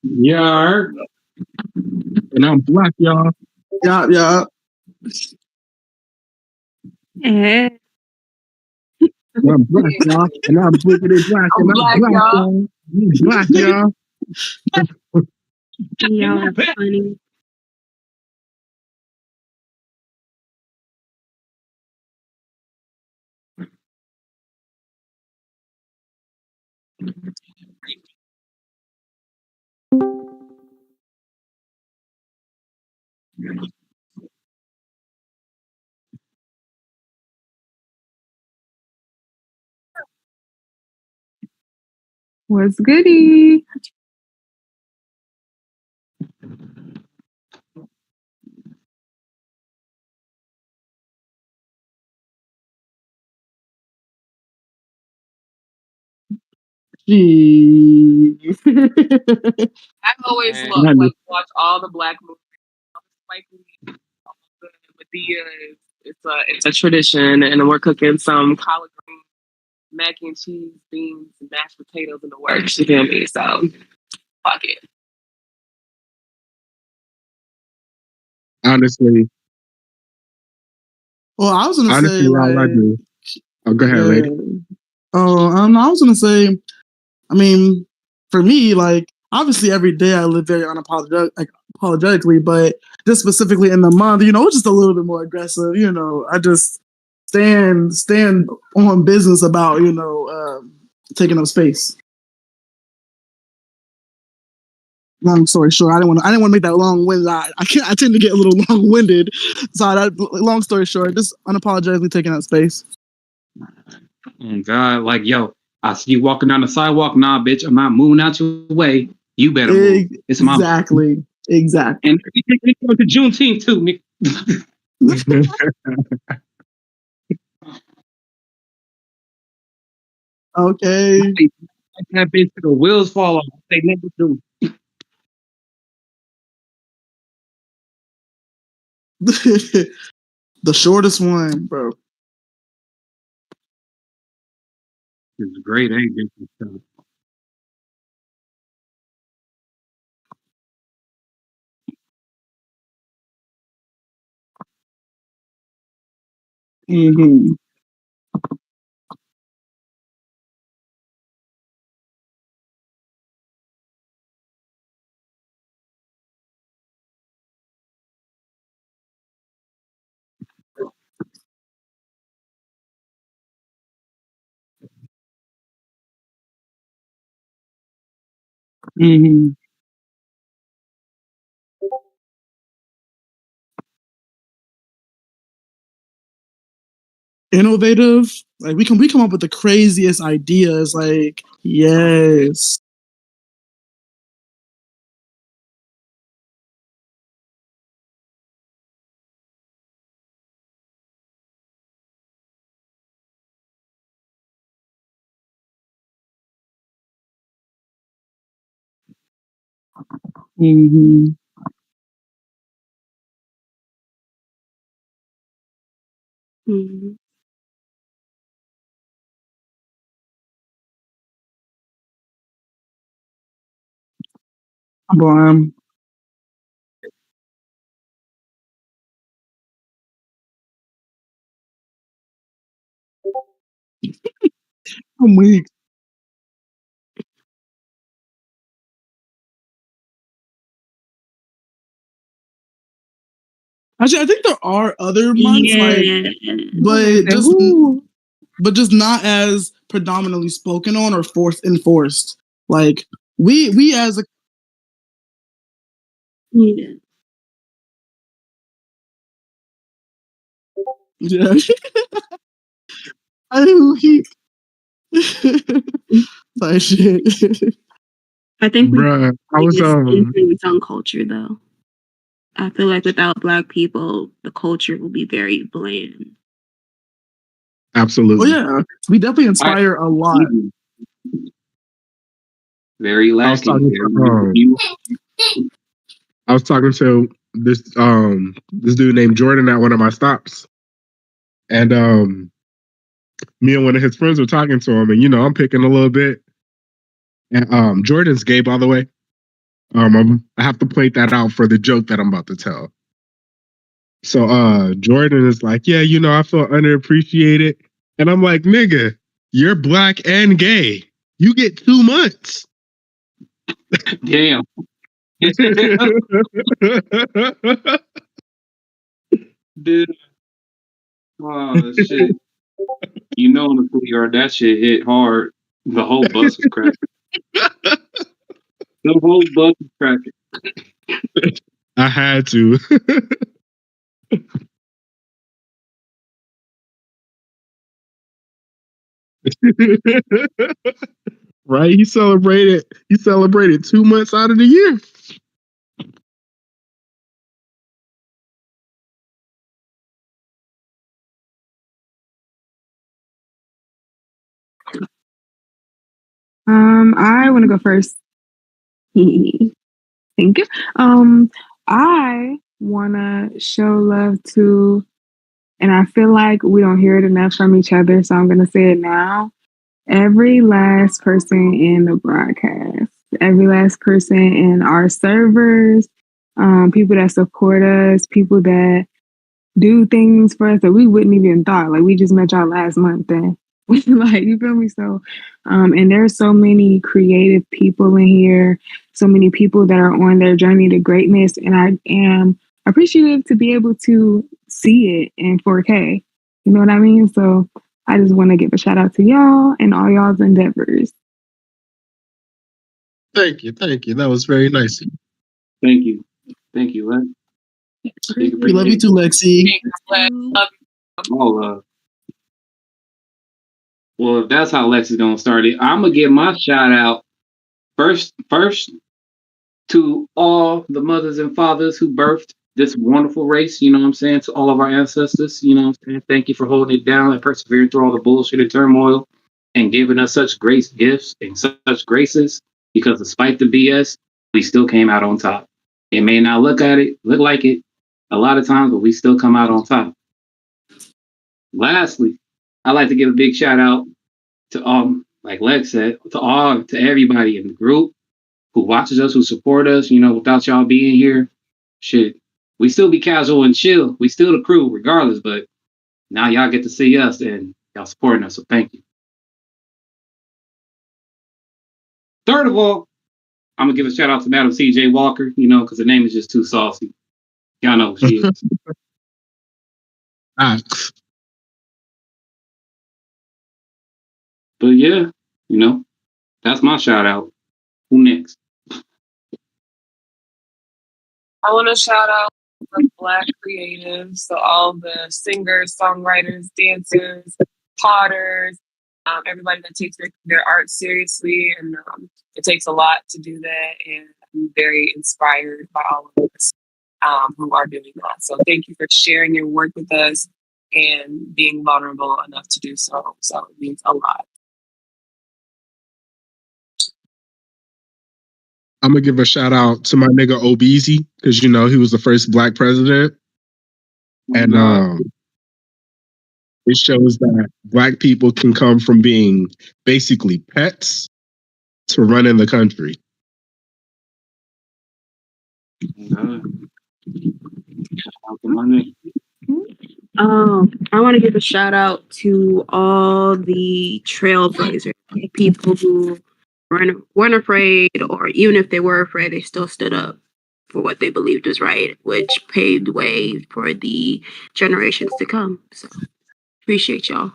Yeah, and I'm black, y'all. Yeah. Eh. And I'm black, y'all. And I'm blickety black. And I'm black, y'all. I'm black, y'all. Y'all are funny. What's goody? Jeez. I always watch all the black movies. Spike Lee, Madea. It's a tradition, and we're cooking some collard green, mac and cheese, beans, and mashed potatoes in the works. You feel me? So fuck it. Honestly. Well, I was gonna say all I do. Oh, go ahead, lady. I was gonna say, I mean, for me, like obviously every day I live very unapologetically, but just specifically in the month, it's just a little bit more aggressive. I just stand on business about taking up space. Long story short, I didn't want to make that long winded. I tend to get a little long winded. So long story short, just unapologetically taking up space. Oh God, like yo, I see you walking down the sidewalk. Nah, bitch, I'm not moving out your way. You better move. It's my exactly. And we go to Juneteenth too, Nick. Okay. That bitch, the wheels fall off. They never do. The shortest one, bro. It's great, ain't it? Mm-hmm. Mm-hmm. Innovative, like we come up with the craziest ideas. Like, yes. Mm-hmm. Mm-hmm. I'm weak. Actually, I think there are other months, but just not as predominantly spoken on or enforced. Like we as a yeah. I'm weak. Like shit. I think Bruh, I was influence on culture though. I feel like without Black people, the culture will be very bland. Absolutely. Oh yeah, we definitely inspire a lot. Very lacking. I was talking to this dude named Jordan at one of my stops, and me and one of his friends were talking to him, and I'm picking a little bit. And Jordan's gay, by the way. I have to point that out for the joke that I'm about to tell. So Jordan is like, yeah, I feel underappreciated, and I'm like, nigga, you're black and gay. You get 2 months. Damn. Dude. Oh shit. In the schoolyard, that shit hit hard. The whole bus was cracking. The whole bus was cracking. I had to. Right? He celebrated 2 months out of the year. I want to go first. Thank you. I want to show love to, and I feel like we don't hear it enough from each other, so I'm going to say it now. Every last person in the broadcast, every last person in our servers, people that support us, people that do things for us that we wouldn't even thought. Like, we just met y'all last month, and like, you feel me? So, and there's so many creative people in here, so many people that are on their journey to greatness, and I am appreciative to be able to see it in 4K. You know what I mean? So I just want to give a shout out to y'all and all y'all's endeavors. Thank you. That was very nice. Thank you, Lex. We love you too, Lexi. All love. Well, if that's how Lex is gonna start it, I'm gonna give my shout out first to all the mothers and fathers who birthed this wonderful race. You know what I'm saying? To all of our ancestors. You know what I'm saying? Thank you for holding it down and persevering through all the bullshit and turmoil and giving us such grace gifts and such graces. Because despite the BS, we still came out on top. It may not look like it a lot of times, but we still come out on top. Lastly, I'd like to give a big shout out to like Lex said, to everybody in the group who watches us, who support us. Without y'all being here, shit, we still be casual and chill. We still the crew, regardless. But now y'all get to see us and y'all supporting us. So thank you. Third of all, I'm gonna give a shout out to Madam CJ Walker. Because the name is just too saucy. Y'all know who she is. But yeah, that's my shout out. Who next? I want to shout out the Black creatives, so all the singers, songwriters, dancers, potters, everybody that takes their art seriously, and it takes a lot to do that. And I'm very inspired by all of us who are doing that. So thank you for sharing your work with us and being vulnerable enough to do so. So it means a lot. I'm gonna give a shout out to my nigga Obeezy, because he was the first black president, and it shows that black people can come from being basically pets to running the country. I want to give a shout out to all the trailblazers, people who weren't afraid, or even if they were afraid, they still stood up for what they believed was right, which paved way for the generations to come. So appreciate y'all.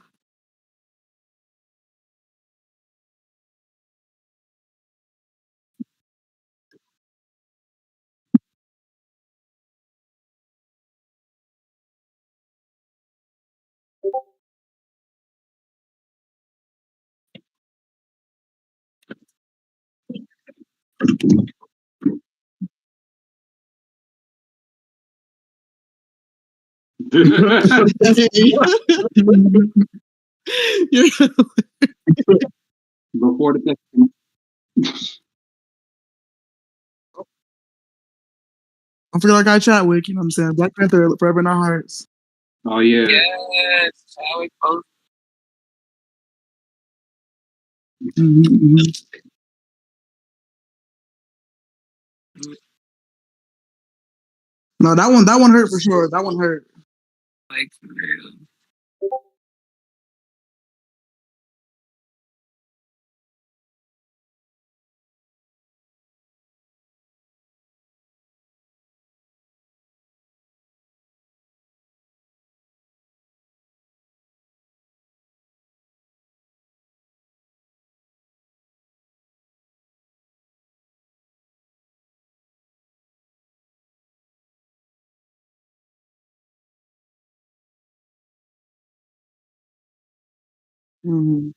Before the I feel like I Chadwick, you know what I'm saying? Black Panther forever in our hearts. Oh yeah. Yes, Chadwick Boseman. Mm-hmm. No, that one hurt for sure. That one hurt. Like for real. Mm-hmm.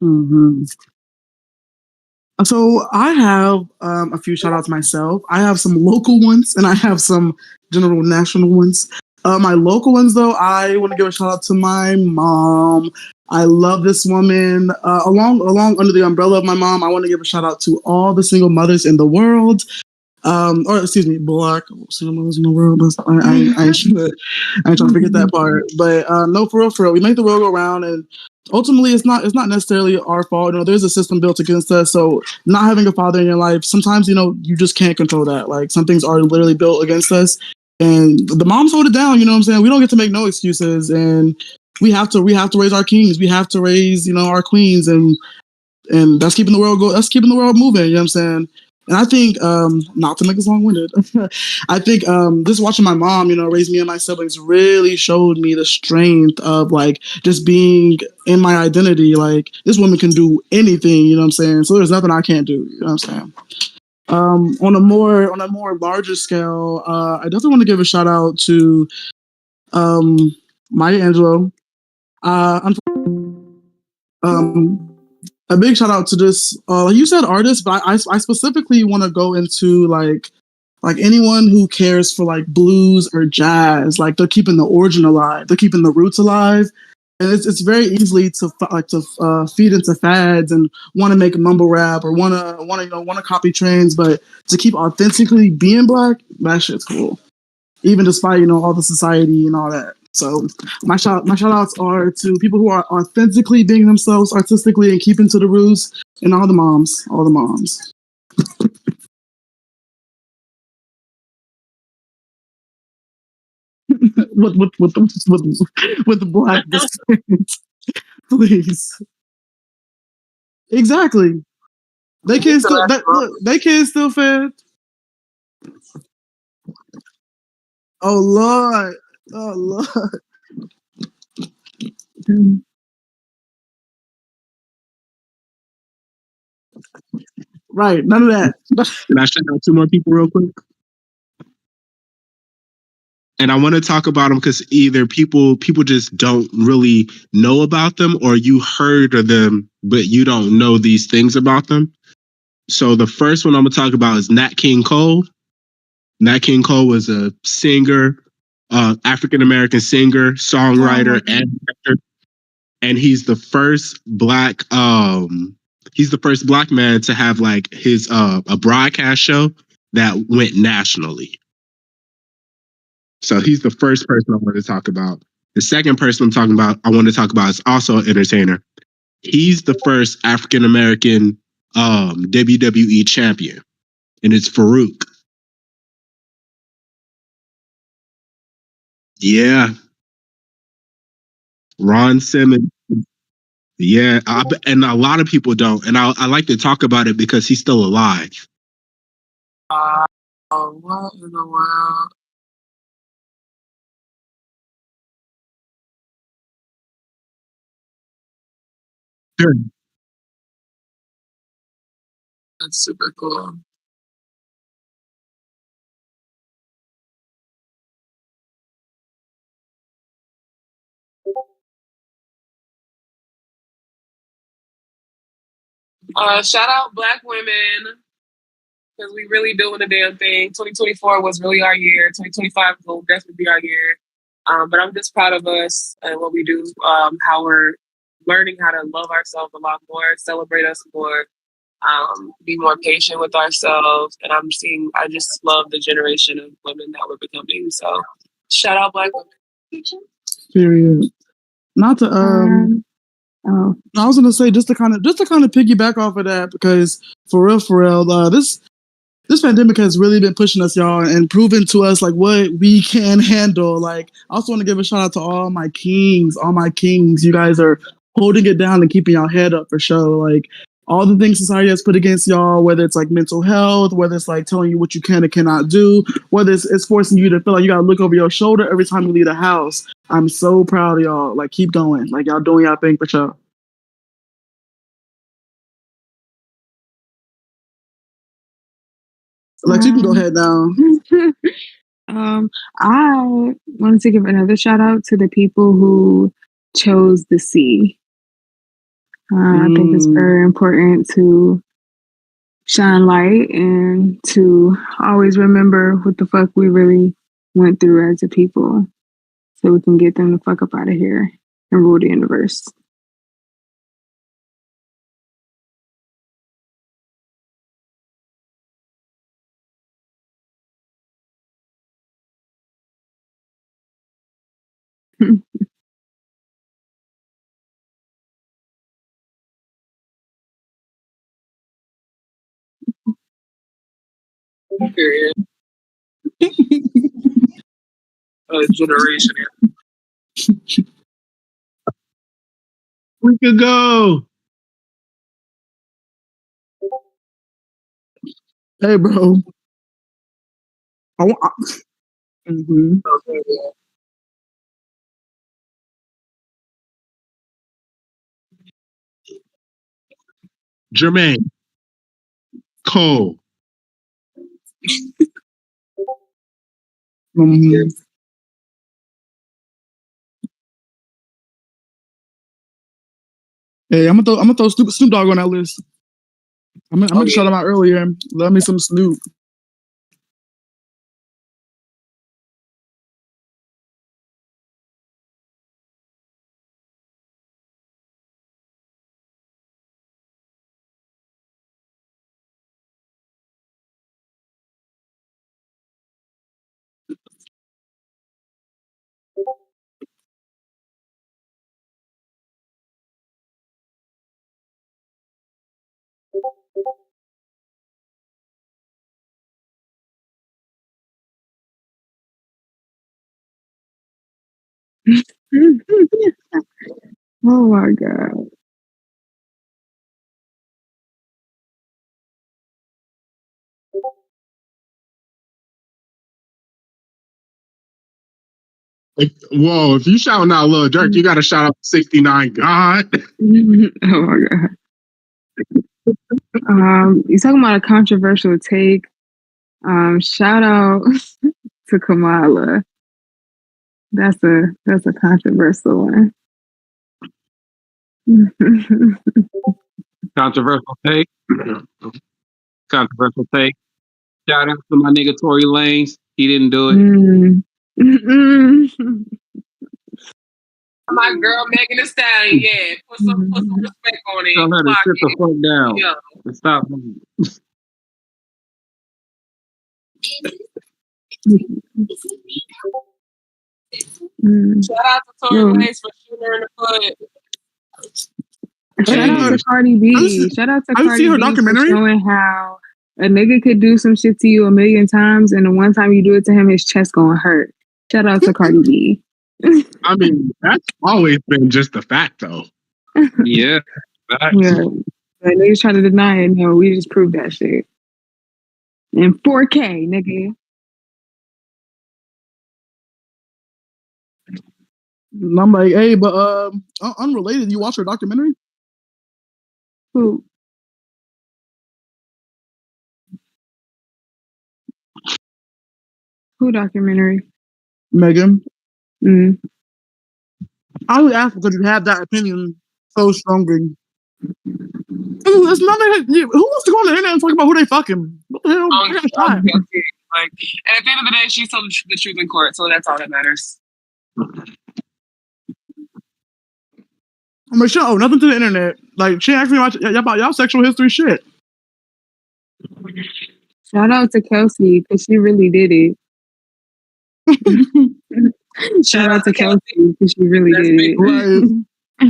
Mm-hmm. So I have a few shout outs myself. I have some local ones and I have some general national ones. My local ones though, I want to give a shout out to my mom. I love this woman. Along under the umbrella of my mom, I want to give a shout out to all the single mothers in the world. Or excuse me, black single mothers in the world. I ain't trying to forget that part. But no, for real, we make the world go round, and ultimately, it's not necessarily our fault. You know, there's a system built against us. So not having a father in your life, sometimes you just can't control that. Like some things are literally built against us, and the moms hold it down. You know what I'm saying? We don't get to make no excuses, and we have to raise our kings. We have to raise our queens, and that's keeping the world that's keeping the world moving. You know what I'm saying? And I think, not to make this long-winded, I think just watching my mom, raise me and my siblings really showed me the strength of like just being in my identity. Like this woman can do anything, you know what I'm saying? So there's nothing I can't do, you know what I'm saying? On a more larger scale, I definitely want to give a shout out to Maya Angelou. A big shout out to this, like you said, artists, but I specifically want to go into like anyone who cares for like blues or jazz. Like they're keeping the origin alive, they're keeping the roots alive, and it's very easily to feed into fads and want to make mumble rap or want to copy trends, but to keep authentically being black, that shit's cool. Even despite all the society and all that. So my shout outs are to people who are authentically being themselves artistically and keeping to the roots, and all the moms. with the black descent, please. Exactly. They can still fed. Oh Lord. Oh Lord. Right. None of that. Can I shout out two more people real quick? And I want to talk about them because either people just don't really know about them, or you heard of them but you don't know these things about them. So the first one I'm gonna talk about is Nat King Cole. Nat King Cole was a singer, African American singer, songwriter, and actor, and he's the first black man to have like his a broadcast show that went nationally. So he's the first person I want to talk about. The second person I want to talk about is also an entertainer. He's the first African American WWE champion, and it's Farouk. Yeah, Ron Simmons. Yeah, and a lot of people don't, and I like to talk about it because he's still alive. What in the world? That's super cool. Shout out Black women, because we really doing the damn thing. 2024 was really our year. 2025 will definitely be our year. But I'm just proud of us and what we do, how we're learning how to love ourselves a lot more, celebrate us more, be more patient with ourselves. And I just love the generation of women that we're becoming. So shout out Black women. Period. Not to I was gonna say just to kind of piggyback off of that, because for real, this pandemic has really been pushing us, y'all, and proving to us like what we can handle. Like, I also want to give a shout out to all my kings. You guys are holding it down and keeping y'all head up for sure. Like, all the things society has put against y'all, whether it's like mental health, whether it's like telling you what you can and cannot do, whether it's forcing you to feel like you gotta look over your shoulder every time you leave the house. I'm so proud of y'all. Like, keep going. Like, y'all doing y'all thing for sure. Lex, you can go ahead now. I wanted to give another shout out to the people who chose the sea. I think it's very important to shine light and to always remember what the fuck we really went through as a people, so we can get them the fuck up out of here and rule the universe. Period. Generation. We could go. Hey, bro. Jermaine Cole. Hey, I'm gonna throw Snoop Dogg on that list. I'm gonna shout him out earlier. Love me some Snoop. Oh my god. Whoa, if you shouting out Lil Durk, you gotta shout out 69 God. Oh my god. You're talking about a controversial take. Shout out to Kamala. That's a controversial one. Controversial take. Controversial take. Shout out to my nigga Tory Lanez. He didn't do it. My girl Megan Thee Stallion, yeah. Put some respect on it. Tell her to sit the fuck down. Yeah. And stop. Shout out to Tory Lanez for shooting her in the foot. Shout out to Cardi B. Shout out to Cardi B for showing how a nigga could do some shit to you a million times, and the one time you do it to him, his chest gonna hurt. Shout out to Cardi B. I mean, that's always been just a fact, though. Yeah. Yeah. But niggas try to deny it. No, we just proved that shit. In 4K, nigga. And I'm like, hey, but unrelated, you watch her documentary? Who? Who documentary? Megan. Mm. I would ask because you have that opinion so strongly. It's not like, who wants to go on the internet and talk about who they fucking? What the hell? I'm guilty. Like, and at the end of the day, she told the truth in court, so that's all that matters. I'm like, shut up, nothing to the internet. Like, she asked me about y'all sexual history shit. Shout out to Kelsey because she really did it. Shout out to Kelsey because she really did it. Right.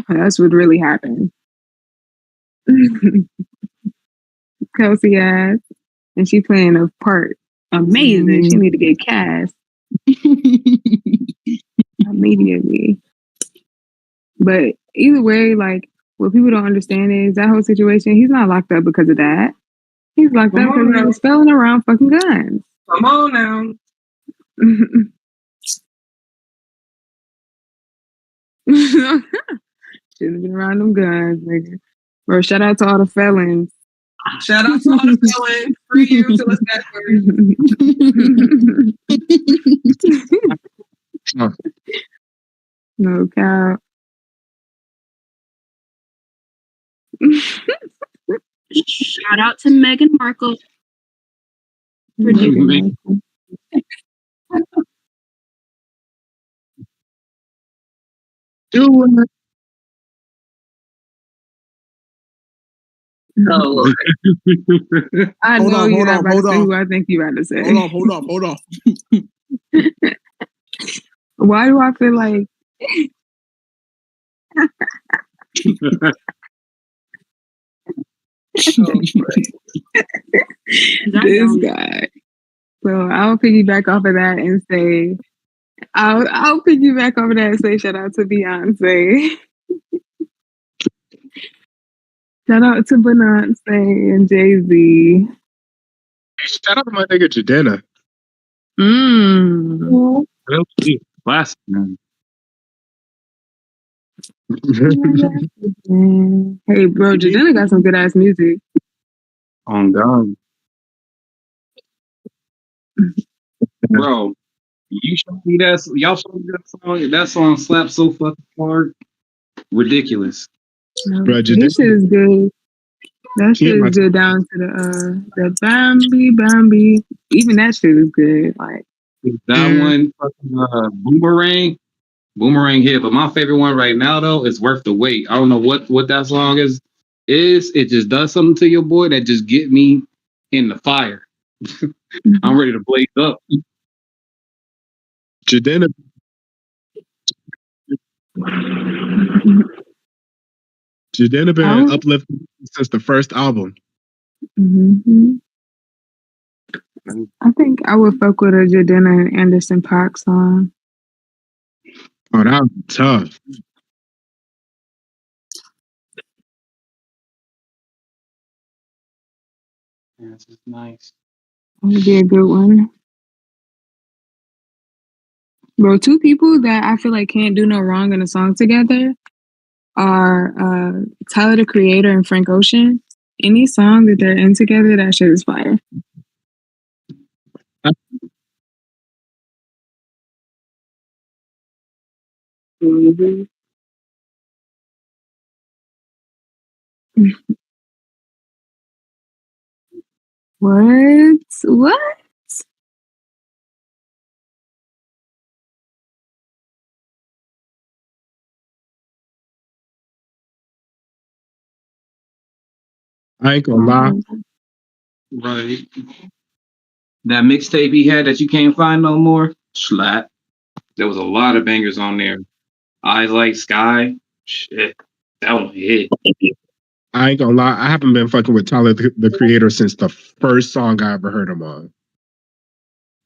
That's what really happened. Kelsey ass, and she playing a part amazing. She need to get cast immediately. But either way, like what people don't understand is that whole situation. He's not locked up because of that. He's locked up because he was spelling around fucking guns. Come on now. Shouldn't have been around them guns, nigga. Bro, shout out to all the felons. Shout out to all the felons. Free you till it's backwards. No cow. Shout out to Meghan Markle. Ridiculous. Oh, I know you're not about to say who I think you're about to say. Hold on. Why do I feel like this guy? So I'll piggyback off of that and say I'll piggyback off of that and say shout out to Beyonce. Shout out to Beyonce and Jay-Z. Shout out to my nigga Jadena. Classic, man. Hey, bro, Jadena got some good ass music. On God. Bro, you showed me that. Y'all showed me that song. That song slaps so fucking hard. Ridiculous. Bro, That shit is good. That shit is good down to the Bambi. Even that shit is good. Like that one, fucking Boomerang hit. But my favorite one right now though is Worth the Wait. I don't know what that song is. It just does something to your boy that just get me in the fire. I'm ready to blaze up. Jadena. Jadena been uplifting since the first album. Mm-hmm. I think I would fuck with a Jadena and Anderson .Paak song. Oh, that was tough. Yeah, this is nice. That would be a good one. Bro, two people that I feel like can't do no wrong in a song together are Tyler, the Creator, and Frank Ocean. Any song that they're in together, that shit is fire. Mm-hmm. What? I ain't gonna lie. Right. That mixtape he had that you can't find no more. Slap. There was a lot of bangers on there. Eyes Like Sky. Shit. That one hit. I ain't gonna lie. I haven't been fucking with Tyler, the Creator, since the first song I ever heard him on.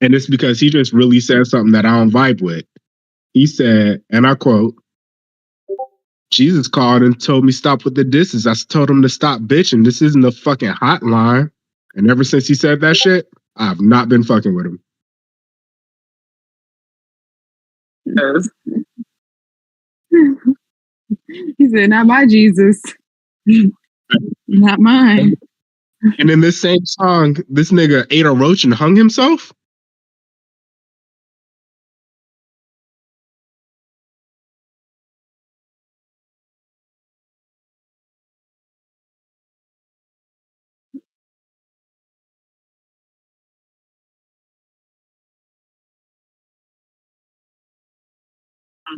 And it's because he just really said something that I don't vibe with. He said, and I quote, Jesus called and told me stop with the disses. I told him to stop bitching. This isn't a fucking hotline. And ever since he said that shit, I've not been fucking with him. Yes. He said, not my Jesus. Not mine. And in this same song, this nigga ate a roach and hung himself.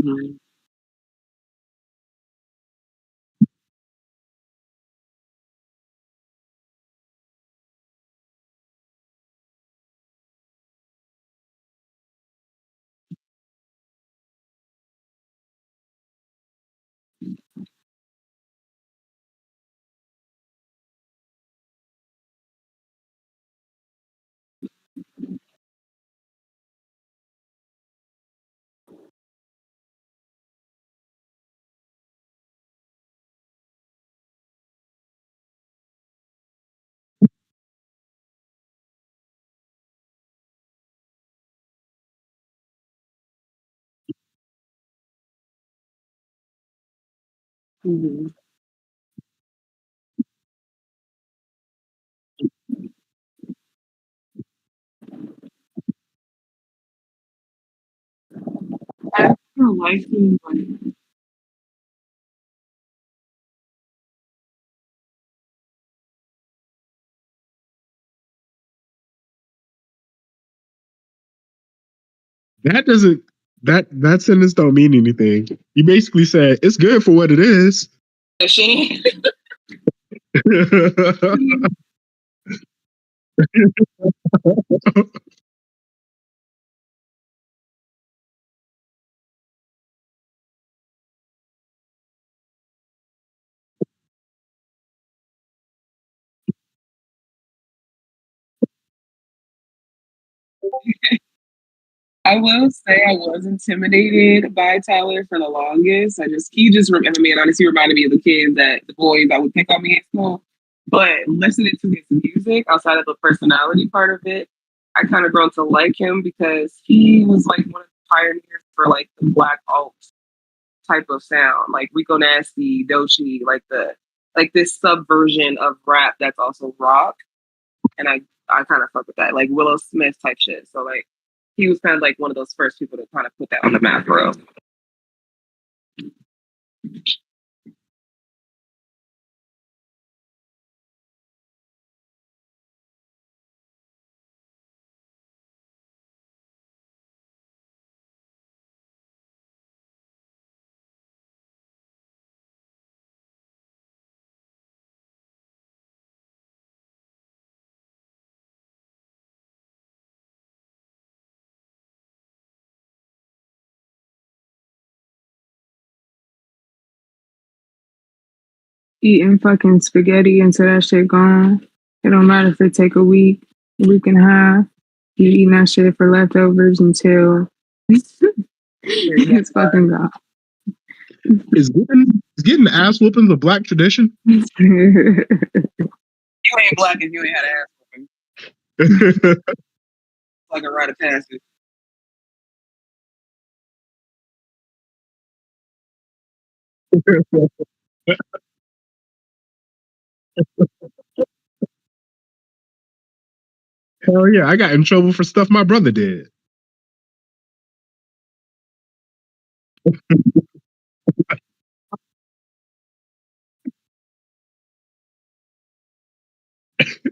Mhm. Mhm. I feel like That doesn't that sentence don't mean anything. You basically said it's good for what it is. she. I will say I was intimidated by Tyler for the longest. He just reminded me, and honestly reminded me of the boys that would pick on me at school. But listening to his music outside of the personality part of it, I kind of grown to like him because he was like one of the pioneers for like the black alt type of sound, like Rico Nasty, Dochi, like this subversion of rap that's also rock. And I kind of fuck with that, like Willow Smith type shit. So like he was kind of like one of those first people to kind of put that on the map, bro. Eating fucking spaghetti until that shit gone. It don't matter if it take a week and a half. You eating that shit for leftovers until it's fucking gone. Is getting ass whooping the black tradition? You ain't black if you ain't had an ass whooping. It's like a rite of passage. Hell yeah, I got in trouble for stuff my brother did.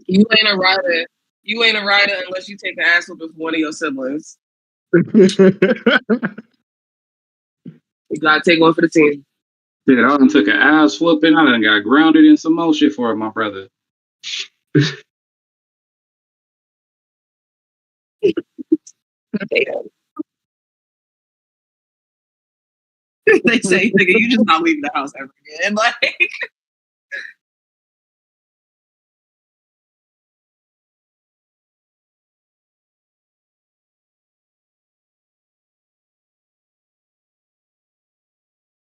You ain't a rider. You ain't a rider unless you take an ass whooping for one of your siblings. You gotta take one for the team. Yeah, I done took an ass whooping. I done got grounded in some more shit for my brother. They say, nigga, you just not leaving the house ever again. Like,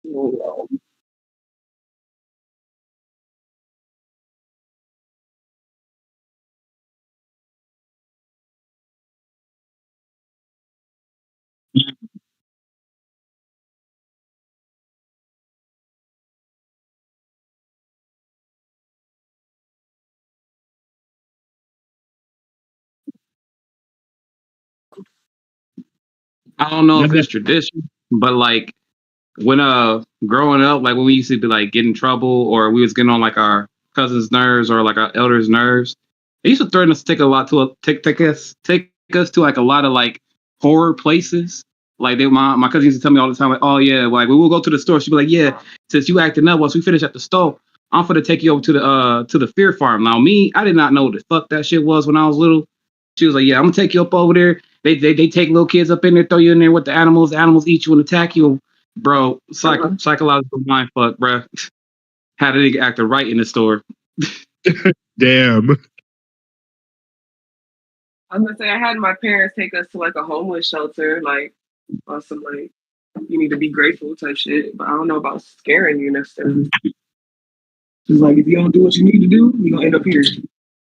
oh, I don't know My if dad, it's tradition, but like when growing up, like when we used to be like get in trouble or we was getting on like our cousins' nerves or like our elders' nerves, they used to threaten us to take a lot to take us to like a lot of like horror places. Like my cousin used to tell me all the time, like, oh yeah, like we will go to the store. She'd be like, yeah, since you acting up, once we finish at the store, I'm gonna take you over to the Fear Farm. Now me, I did not know what the fuck that shit was when I was little. She was like, yeah, I'm gonna take you up over there. They take little kids up in there, throw you in there with the animals. The animals eat you and attack you. Bro, psychological mind fuck, bro. How did he act right in the store? damn. I was gonna say I had my parents take us to like a homeless shelter, like on some like you need to be grateful type shit. But I don't know about scaring you necessarily. It's like if you don't do what you need to do, you're gonna end up here.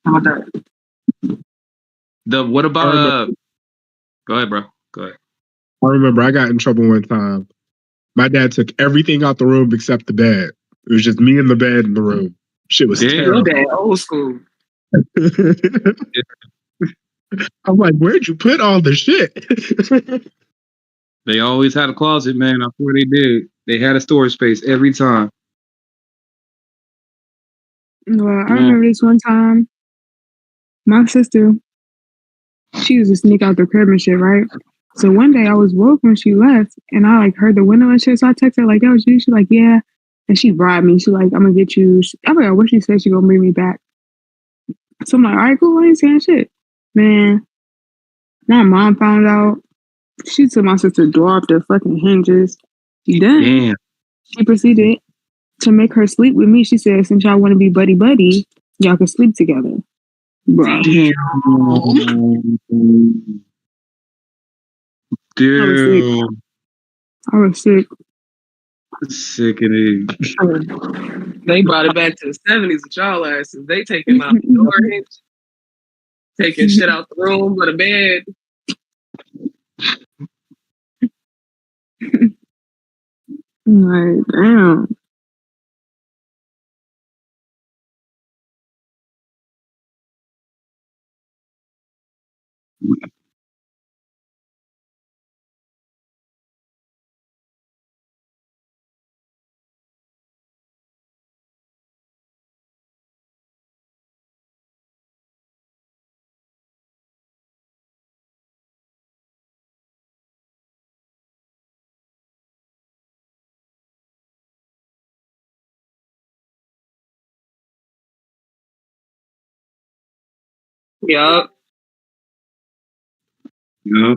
How about that? What I about remember, go ahead, bro. Go ahead. I got in trouble one time. My dad took everything out the room except the bed. It was just me and the bed in the room. Shit was Damn. Your terrible. dad, old school. I'm like, where'd you put all the shit? They always had a closet, man. I swear they did. They had a storage space every time. Well, I Man. remember this one time, my sister, she used to sneak out the crib and shit, right? So one day I was woke when she left, and I like heard the window and shit. So I texted her like, "That was you?" She's like, "Yeah," and she bribed me. She like, "I'm gonna get you." I forgot what she said. She gonna bring me back. So I'm like, "All right, cool. I ain't saying shit." Man, my mom found out. She took my sister door off the fucking hinges. Then Damn. she proceeded to make her sleep with me. She said, "Since y'all want to be buddy buddy, y'all can sleep together." Bro, Damn. I was sick. Damn. I was sick. Sickening. They brought it back to the 70s with y'all asses. They taking out the door hinge, taking shit out the room, but a bed. Like, damn. Yup. Yeah.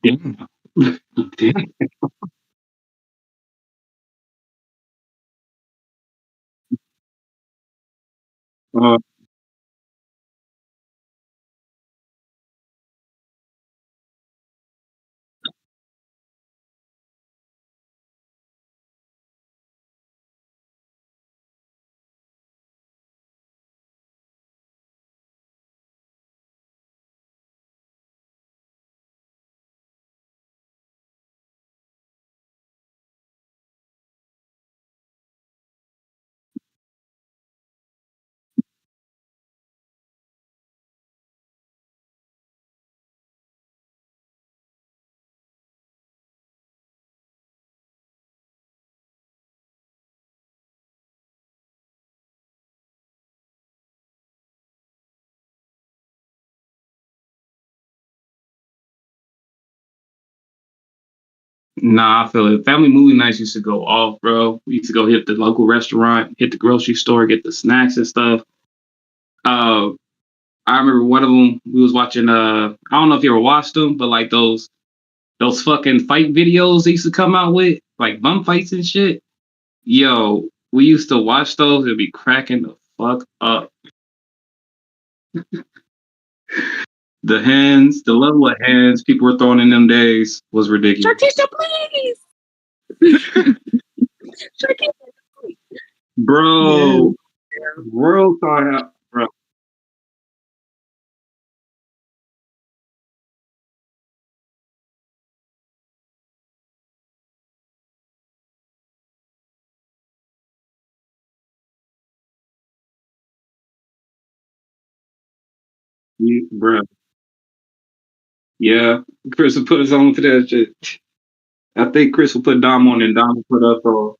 Damn. Damn. Uh, Nah, I feel it. Family movie nights used to go off, bro. We used to go hit the local restaurant, hit the grocery store, get the snacks and stuff. Uh, I remember one of them. We was watching. I don't know if you ever watched them, but like those fucking fight videos they used to come out with, like bum fights and shit. Yo, we used to watch those and be cracking the fuck up. The level of hands people were throwing in them days was ridiculous. Sharkeisha, please. Sharkeisha, please. Bro, world thought out, bro. Bro. Yeah, Chris will put us on to that shit. I think Chris will put Dom on and Dom will put us on.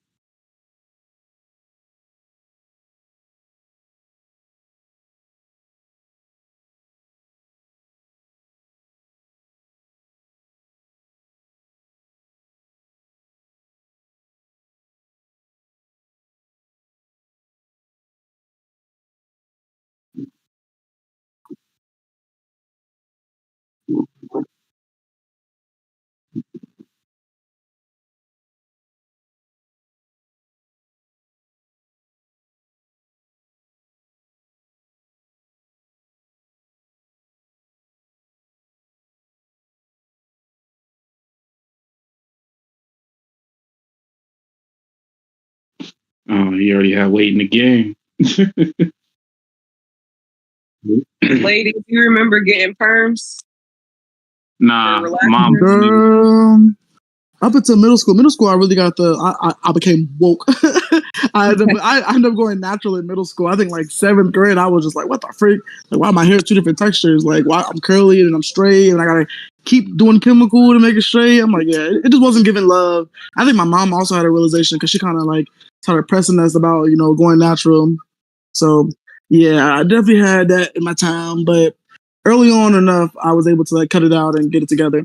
Oh, he already had weight in the game. Ladies, you remember getting perms? Nah, Or mom. Girl, up until middle school, I really got I became woke. I ended up going natural in middle school. I think like 7th grade, I was just like, what the freak? Like, why my hair two different textures? Like, why I'm curly and I'm straight and I gotta keep doing chemical to make it straight. I'm like, yeah, it just wasn't giving love. I think my mom also had a realization because she kind of like started pressing us about, going natural. So yeah, I definitely had that in my time, but early on enough, I was able to like cut it out and get it together.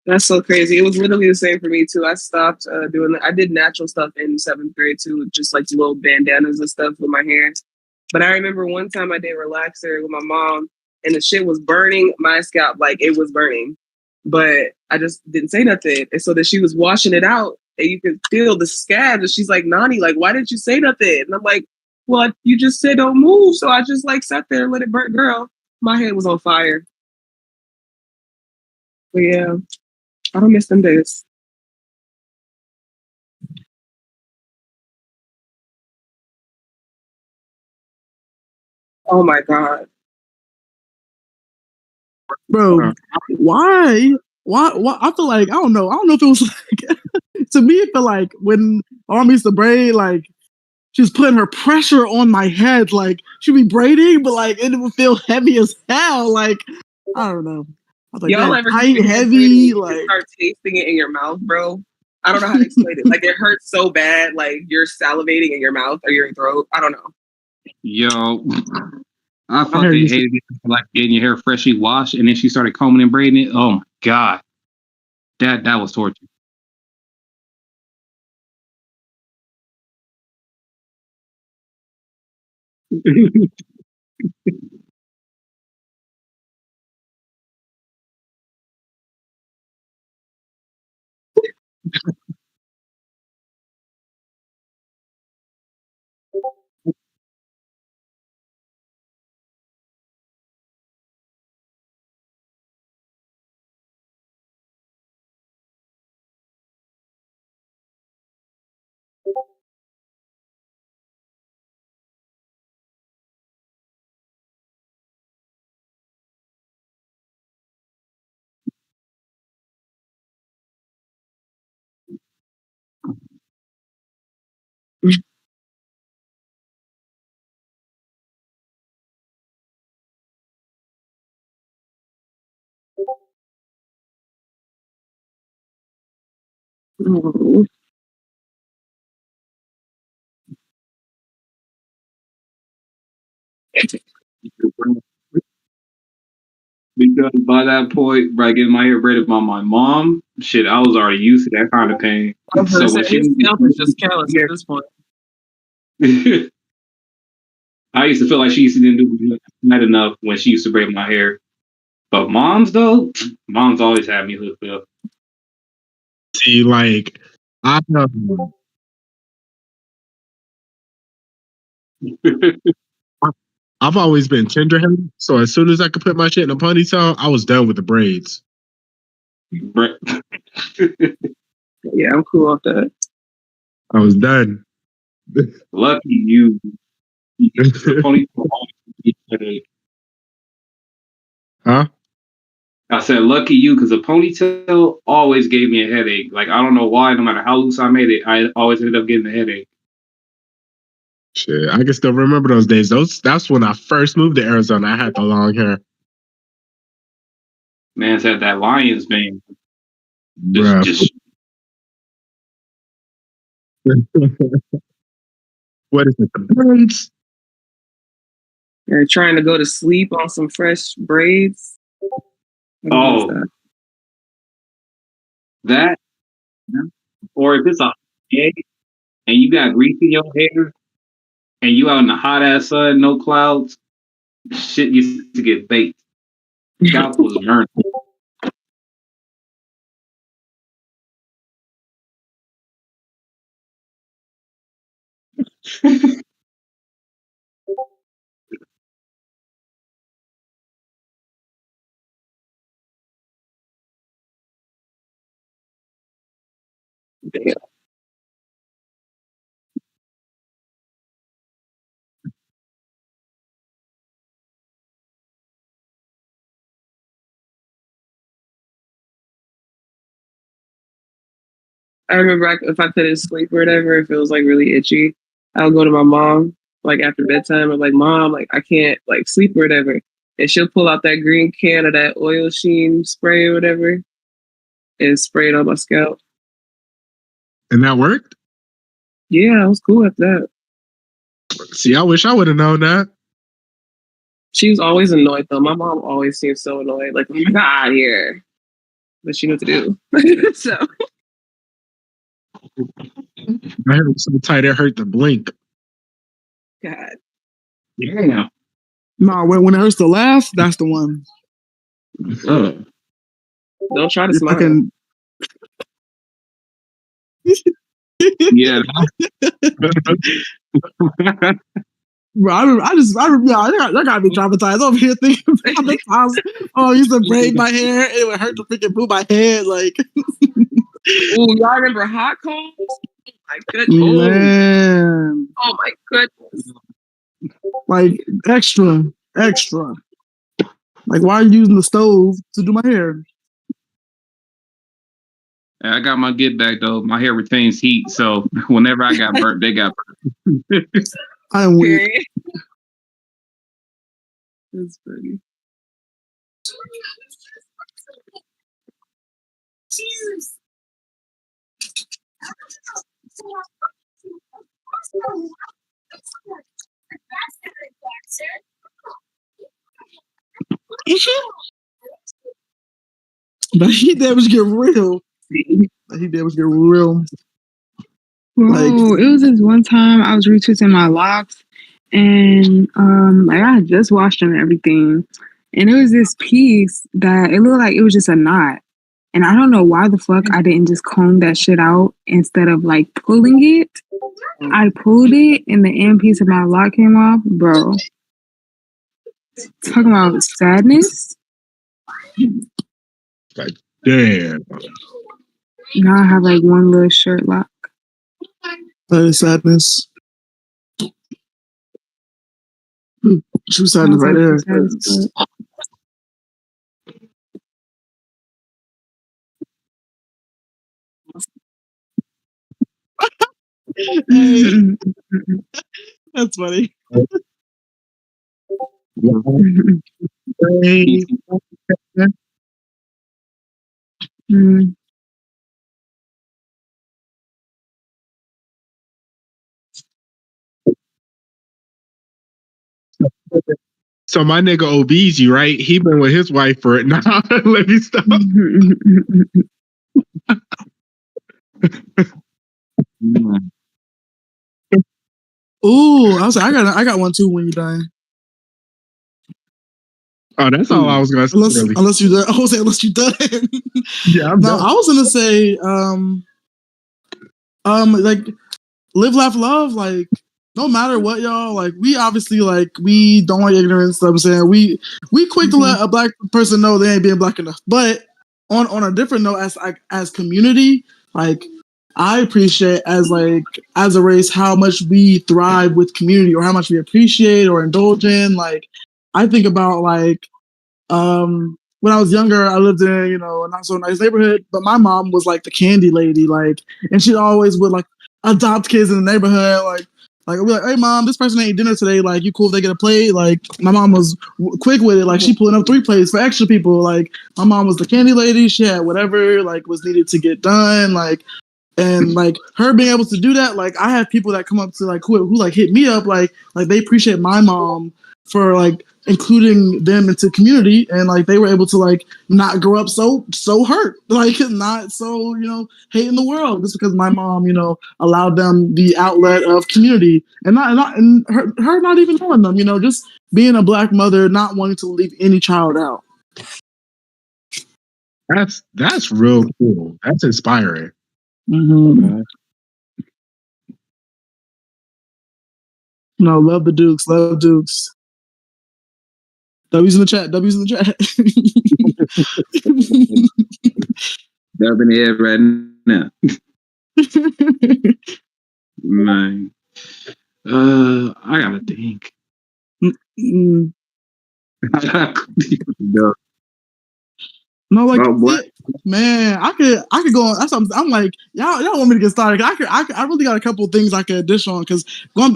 That's so crazy. It was literally the same for me too. I stopped doing that. I did natural stuff in 7th grade too, just like little bandanas and stuff with my hair. But I remember one time I did relaxer with my mom, and the shit was burning my scalp like it was burning. But I just didn't say nothing, and so then she was washing it out, and you could feel the scabs. And she's like, "Nani, like, why didn't you say nothing?" And I'm like, "Well, you just said don't move," so I just like sat there and let it burn. Girl, my head was on fire. But yeah. I don't miss them days. Oh my God. Bro, why I feel like I don't know if it was like to me it felt like when Arm used to braid, like she was putting her pressure on my head, like she'd be braiding, but like it would feel heavy as hell. Like I don't know. I was like, Y'all man, ever get tight, your head heavy, braided and like start tasting it in your mouth, bro? I don't know how to explain it. Like it hurts so bad, like you're salivating in your mouth or your throat. I don't know. Yo, I my hair fucking used to hated it, like getting your hair freshly washed and then she started combing and braiding it. Oh my god, that was torture. Oh. Because by that point, by getting my hair braided by my mom, shit, I was already used to that kind of pain. I was gonna So when say, his scalp is just callous yeah. at this point. I used to feel like she used to didn't do not enough when she used to braid my hair. But mom's though, mom's always had me hooked up. See, like I I've always been tender-headed, so as soon as I could put my shit in a ponytail, I was done with the braids. Yeah, Yeah, I'm cool off that. I was done. lucky you. The ponytail always gave me a headache. Huh? I said lucky you because a ponytail always gave me a headache. Like I don't know why. No matter how loose I made it, I always ended up getting a headache. Shit, I can still remember those days. That's when I first moved to Arizona. I had the long hair. Man's had that lion's mane. Bruh. Just What is it? The braids? You're trying to go to sleep on some fresh braids. Oh. that, or if it's a day and you got grease in your hair and you out in the hot ass sun, no clouds, shit used to get baked. Scalp was burnt. Damn. I remember if I couldn't sleep or whatever, if it was like really itchy, I'll go to my mom like after bedtime. I'm like, Mom, like I can't like sleep or whatever, and she'll pull out that green can of that oil sheen spray or whatever, and spray it on my scalp. And that worked? Yeah, I was cool after that. See, I wish I would have known that. She was always annoyed though. My mom always seemed so annoyed, like, "Oh my God, here," but she knew what to do. So My hair was so tight it hurt to blink. God, Yeah. Nah, when it hurts to laugh, that's the one. don't try to You smile. fucking Yeah. bro, I gotta be traumatized over here thinking about the times. Oh, I used to braid my hair and it would hurt to freaking move my head. Like, Ooh, y'all remember hot combs? Oh my goodness. man, Oh my goodness. like extra. Like, why are you using the stove to do my hair? I got my get back though. My hair retains heat, so whenever I got burnt, they got burnt. I am weak. Period. That's funny. The heat damage get real. The heat damage get real. Whoa, it was this one time I was retwisting my locks and like I had just washed them and everything. And it was this piece that it looked like it was just a knot. And I don't know why the fuck I didn't just comb that shit out instead of like pulling it. I pulled it and the end piece of my lock came off, bro. Talking about sadness. Like, damn. Now I have like one little shirt lock. That is sadness. True sadness right there. Hey, that's funny. So my nigga Obese, right? He been with his wife for it. Nah, let me stop. Ooh, I got one too when you're done. Oh, that's all I was gonna say. Really. Unless you done. I was saying unless you done. Yeah, I'm no, done. I was gonna say like live, laugh, love. Like no matter what, y'all. Like we obviously like we don't like ignorance. I'm saying we quick to let a black person know they ain't being black enough. But on a different note, as community, like I appreciate as a race how much we thrive with community or how much we appreciate or indulge in. Like I think about like when I was younger, I lived in a not so nice neighborhood, but my mom was like the candy lady, like, and she always would like adopt kids in the neighborhood, like I'd be like, hey mom, this person ain't dinner today. Like, you cool if they get a plate? Like, my mom was quick with it. Like, she pulling up 3 plates for extra people. Like, my mom was the candy lady. She had whatever like was needed to get done. Like, and like her being able to do that, like I have people that come up to like who like hit me up, like they appreciate my mom for like including them into community, and like they were able to like not grow up so hurt, like not so hating the world just because my mom allowed them the outlet of community, and her not even knowing them, just being a black mother, not wanting to leave any child out. That's real cool. That's inspiring. Mm-hmm. No, love the Dukes. Love Dukes. W's in the chat. W's in the chat. Dub in the head right now. Man. I gotta think. No, like man, I could go on. That's what I'm like, y'all want me to get started? I really got a couple of things I could dish on because going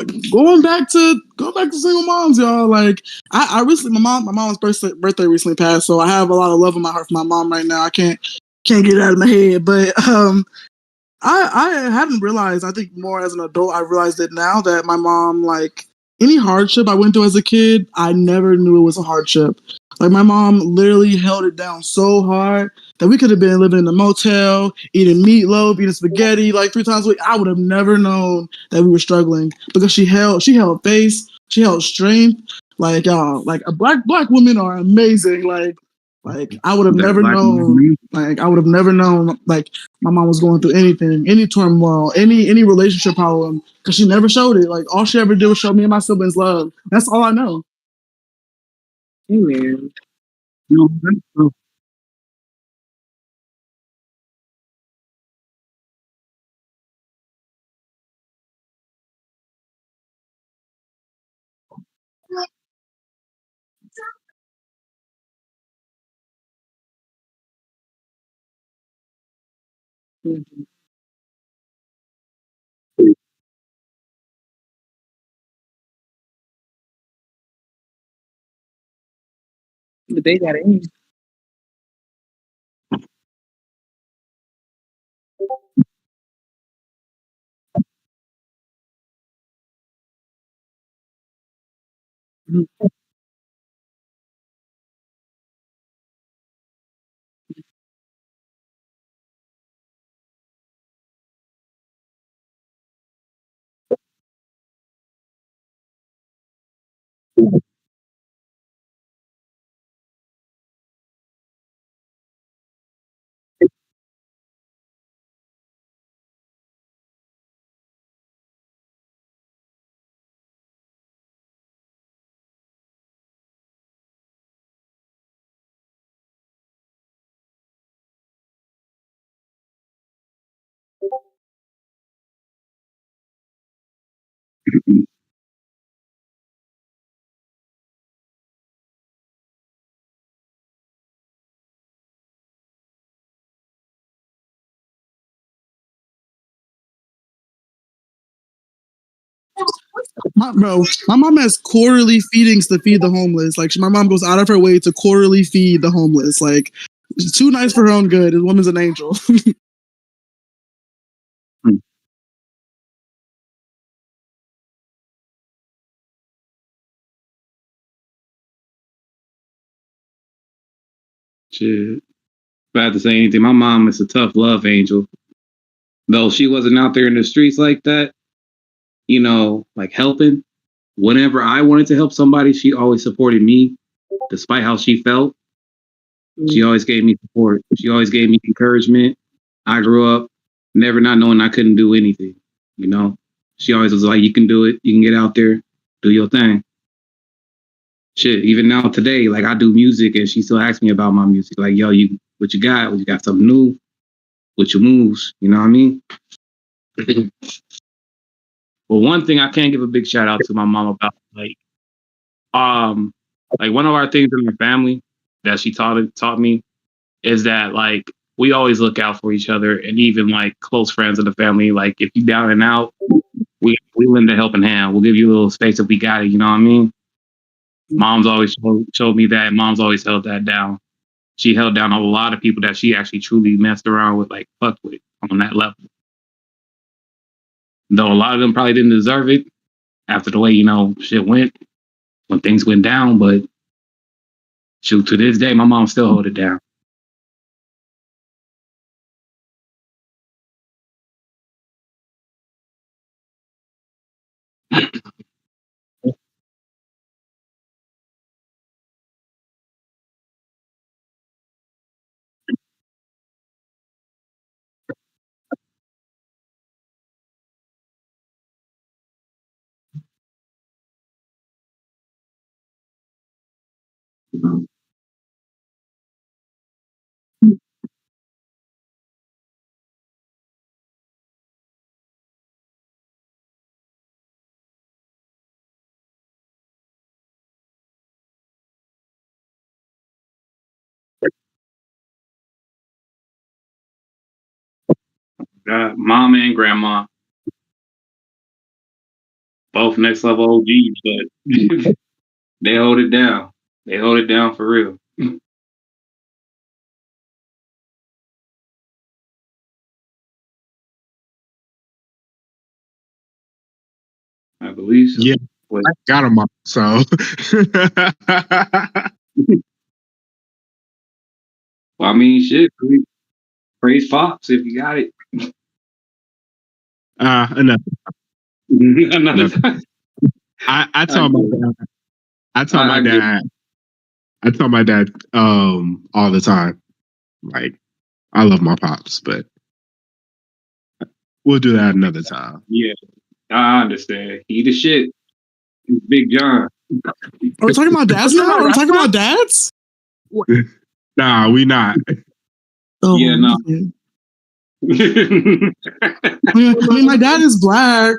back to single moms, y'all. Like I recently, my mom's birthday recently passed, so I have a lot of love in my heart for my mom right now. I can't get it out of my head, but I hadn't realized. I think more as an adult, I realized it now that my mom, like any hardship I went through as a kid, I never knew it was a hardship. Like my mom literally held it down so hard that we could have been living in a motel, eating meatloaf, eating spaghetti like 3 times a week. I would have never known that we were struggling because she held face, she held strength. Like y'all, like a black women are amazing. Like I would have never known. Like I would have never known. Like my mom was going through anything, any turmoil, any relationship problem, because she never showed it. Like all she ever did was show me and my siblings love. That's all I know. Amen. No, that's true. Mhm. But they got in. My mom has quarterly feedings to feed the homeless. Like my mom goes out of her way to quarterly feed the homeless. Like she's too nice for her own good. The woman's an angel. Shit. If I had to say anything, my mom is a tough love angel. Though she wasn't out there in the streets like that, you know, like helping. Whenever I wanted to help somebody, she always supported me, despite how she felt. She always gave me support. She always gave me encouragement. I grew up never not knowing I couldn't do anything. You know, she always was like, "You can do it. You can get out there, do your thing." Shit, even now today, like I do music, and she still asks me about my music. Like, "Yo, what you got? You got something new? With your moves?" You know what I mean? Well, one thing I can give a big shout out to my mom about, like one of our things in our family that she taught me is that like we always look out for each other, and even like close friends of the family. Like if you down and out, we lend a helping hand. We'll give you a little space if we got it. You know what I mean? Mom's always showed me that. And mom's always held that down. She held down a lot of people that she actually truly messed around with, like fucked with on that level. Though a lot of them probably didn't deserve it after the way, you know, shit went when things went down. But shoot, to this day, my mom still hold it down. Mom and grandma, both next level OGs, but they hold it down. They hold it down for real. I believe so. Yeah, I got them all. So, well, I mean, shit. Praise Fox if you got it. enough. Another time. I told my dad. I told my dad all the time. Like, I love my pops, but we'll do that another time. Yeah, I understand. He the shit. He's Big John. Are we talking about dads now? Are we talking about dads? Nah, we not. Oh, Yeah, no. I mean, my dad is black.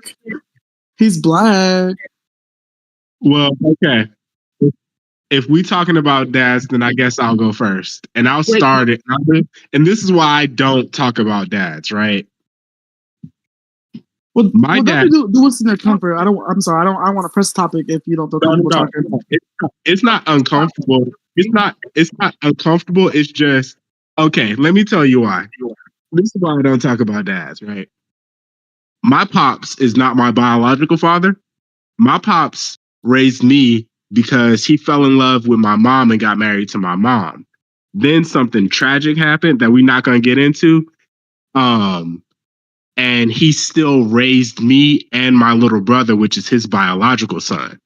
He's black. Well, okay. If we talking about dads, then I guess I'll go first, and I'll start it. And this is why I don't talk about dads, right? Well, my dad. Do what's in their comfort. I'm sorry. I want to press the topic if you don't feel comfortable talking. It's not uncomfortable. It's not uncomfortable. It's just okay. Let me tell you why. This is why I don't talk about dads, right? My pops is not my biological father. My pops raised me because he fell in love with my mom and got married to my mom. Then something tragic happened that we're not going to get into. And he still raised me and my little brother, which is his biological son.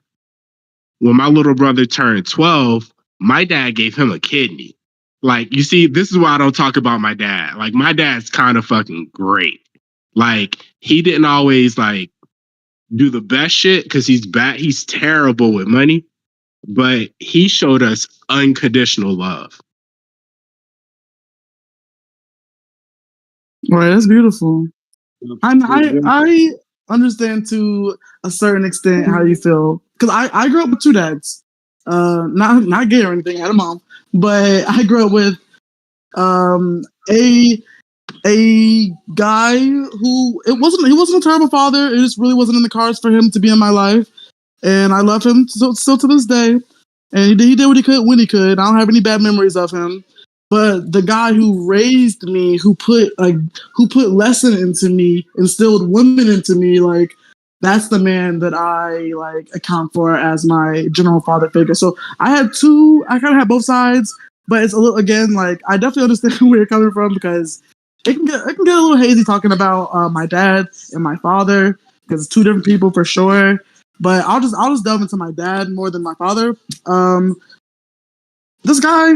When my little brother turned 12, my dad gave him a kidney. Like, you see, this is why I don't talk about my dad. Like, my dad's kind of fucking great. Like, he didn't always, like, do the best shit because he's bad. He's terrible with money. But he showed us unconditional love. Right, that's beautiful. I understand to a certain extent how you feel, because I grew up with two dads, not gay or anything. I had a mom, but I grew up with a guy who he wasn't a terrible father. It just really wasn't in the cards for him to be in my life, and I love him still to this day. And he did what he could when he could. I don't have any bad memories of him. But the guy who raised me, who put lesson into me, instilled women into me, like, that's the man that I like account for as my general father figure. So I kind of had both sides. but it's a little, again, like, I definitely understand where you're coming from, because it can get a little hazy talking about my dad and my father, because it's two different people for sure. But I'll just delve into my dad more than my father. This guy,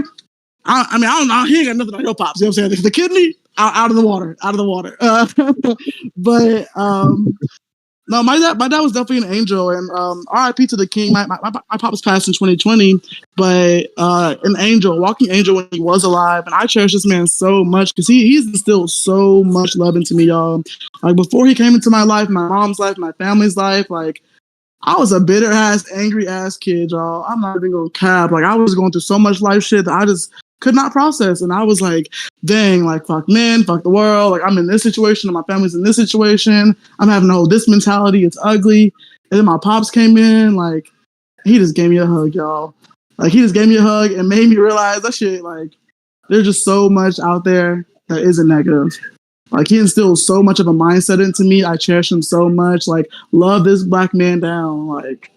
I mean, I don't know. He ain't got nothing on your pops. You know what I'm saying? The kidney, out of the water. But no, my dad was definitely an angel, and R.I.P. to the king. My pops passed in 2020, but an angel, walking angel when he was alive, and I cherish this man so much because he's instilled so much love into me, y'all. Like, before he came into my life, my mom's life, my family's life, like, I was a bitter ass, angry ass kid, y'all. I'm not even gonna cap. Like, I was going through so much life shit that I just could not process. And I was like, dang, like, fuck men, fuck the world. Like, I'm in this situation and my family's in this situation. I'm having this mentality. It's ugly. And then my pops came in, like, he just gave me a hug, y'all. Like, he just gave me a hug and made me realize that shit, like, there's just so much out there that isn't negative. Like, he instilled so much of a mindset into me. I cherish him so much. Like, love this black man down. Like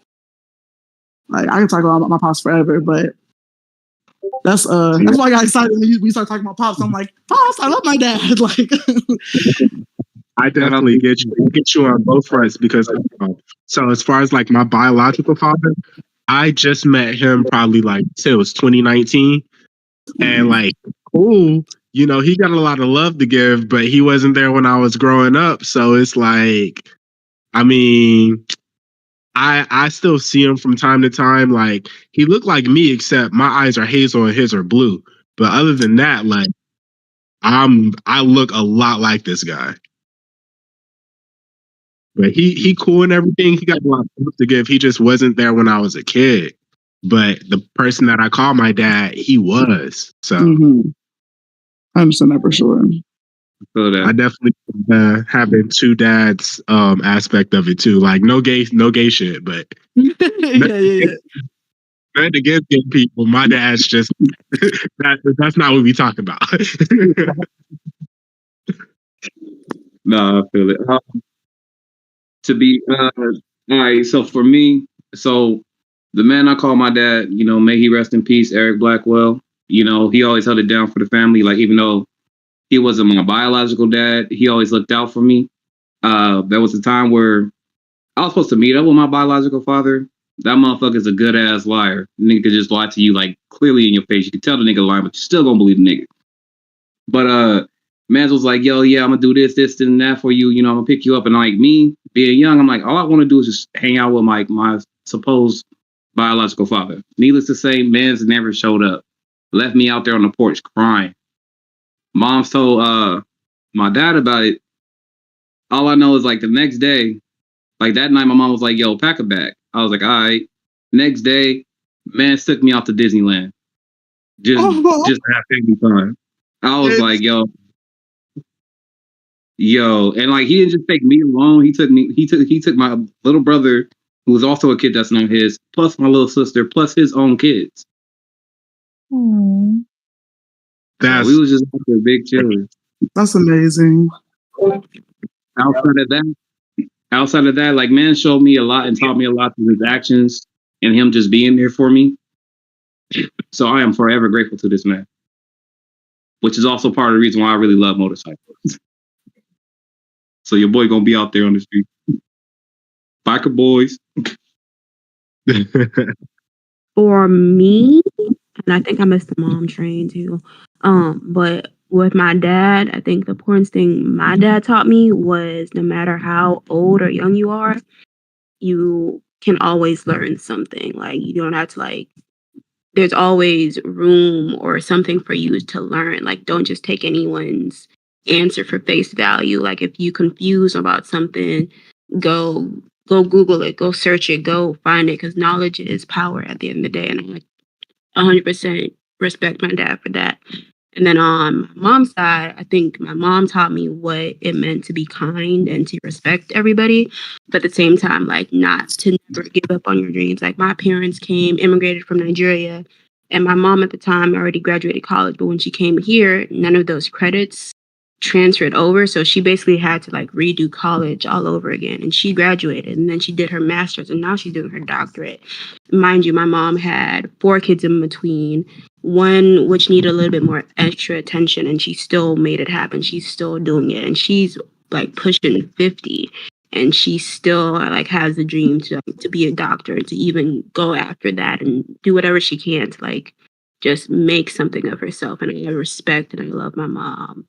I can talk about my pops forever, but that's why I got excited when we started talking about pops. I'm like, pops, I love my dad. Like, I definitely get you on both fronts, because so as far as like my biological father, I just met him probably like it was 2019, and like, cool. You know, he got a lot of love to give, but he wasn't there when I was growing up. So it's like, I mean, I still see him from time to time. Like, he looked like me, except my eyes are hazel and his are blue. But other than that, like, I look a lot like this guy. But he cool and everything. He got a lot of love to give. He just wasn't there when I was a kid. But the person that I call my dad, he was. So. Mm-hmm. I understand that for sure. I definitely having two dads aspect of it too. Like, no gay shit, but yeah. Nothing against gay people. My dad's just that's not what we talk about. No, I feel it. To be all right. So for me, the man I call my dad, you know, may he rest in peace, Eric Blackwell. You know, he always held it down for the family. Like, even though he wasn't my biological dad, he always looked out for me. There was a time where I was supposed to meet up with my biological father. That motherfucker's a good ass liar. The nigga could just lie to you, like, clearly in your face. You can tell the nigga lying, but you still gonna believe the nigga. But Mans was like, yo, yeah, I'm gonna do this, and that for you. You know, I'm gonna pick you up. And like, me being young, I'm like, all I want to do is just hang out with my supposed biological father. Needless to say, Mans never showed up. Left me out there on the porch crying. Mom's told my dad about it. All I know is, like, the next day, like that night, my mom was like, yo, pack a bag. I was like, all right. Next day, man took me out to Disneyland. Just to have family fun. I was like, yo. And like, he didn't just take me alone. He took my little brother, who was also a kid that's not his, plus my little sister, plus his own kids. Aww. So we was just like a big chillers. That's amazing. Outside of that, like, man showed me a lot and taught me a lot through his actions and him just being there for me. So I am forever grateful to this man, which is also part of the reason why I really love motorcycles. So your boy gonna be out there on the street. Biker boys. For me, and I think I missed the mom train too. But with my dad, I think the important thing my dad taught me was, no matter how old or young you are, you can always learn something. Like, you don't have to, like, there's always room or something for you to learn. Like, don't just take anyone's answer for face value. Like, if you confused about something, go Google it, go search it, go find it, because knowledge is power at the end of the day. And I'm like 100% respect my dad for that. And then on my mom's side, I think my mom taught me what it meant to be kind and to respect everybody, but at the same time, like, not to never give up on your dreams. Like, my parents immigrated from Nigeria, and my mom at the time already graduated college, but when she came here, none of those credits transferred over. So she basically had to like redo college all over again. And she graduated and then she did her master's and now she's doing her doctorate. Mind you, my mom had 4 kids in between, one which needed a little bit more extra attention, and she still made it happen. She's still doing it. And she's like pushing 50. And she still like has the dream to be a doctor, to even go after that and do whatever she can to like just make something of herself. And I respect and I love my mom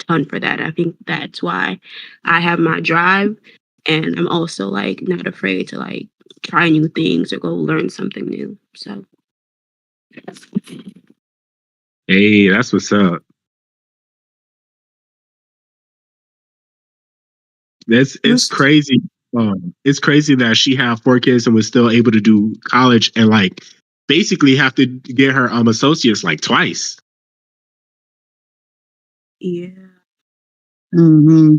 ton for that. I think that's why I have my drive, and I'm also like not afraid to like try new things or go learn something new. So Hey, that's what's up. It's crazy. It's crazy that she had 4 kids and was still able to do college and like basically have to get her associates like twice. yeah. Mm-hmm.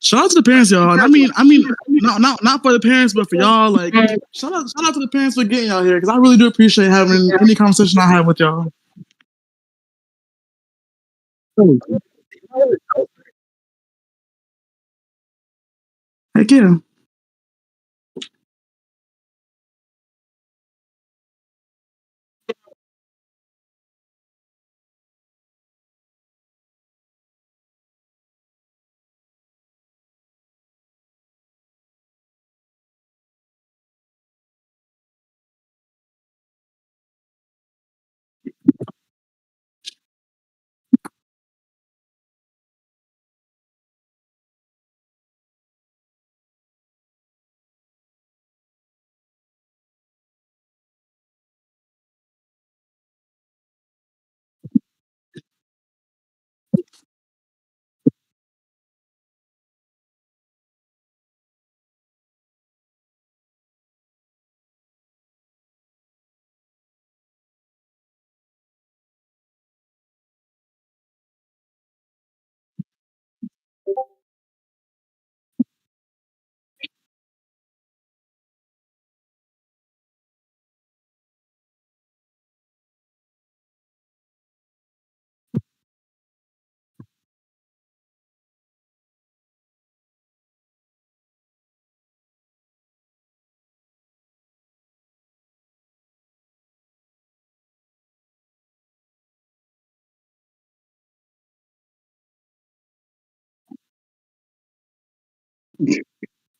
Shout out to the parents, y'all. And I mean, not for the parents, but for y'all. Like, shout out to the parents for getting y'all here, because I really do appreciate having any conversation I have with y'all. Heck yeah.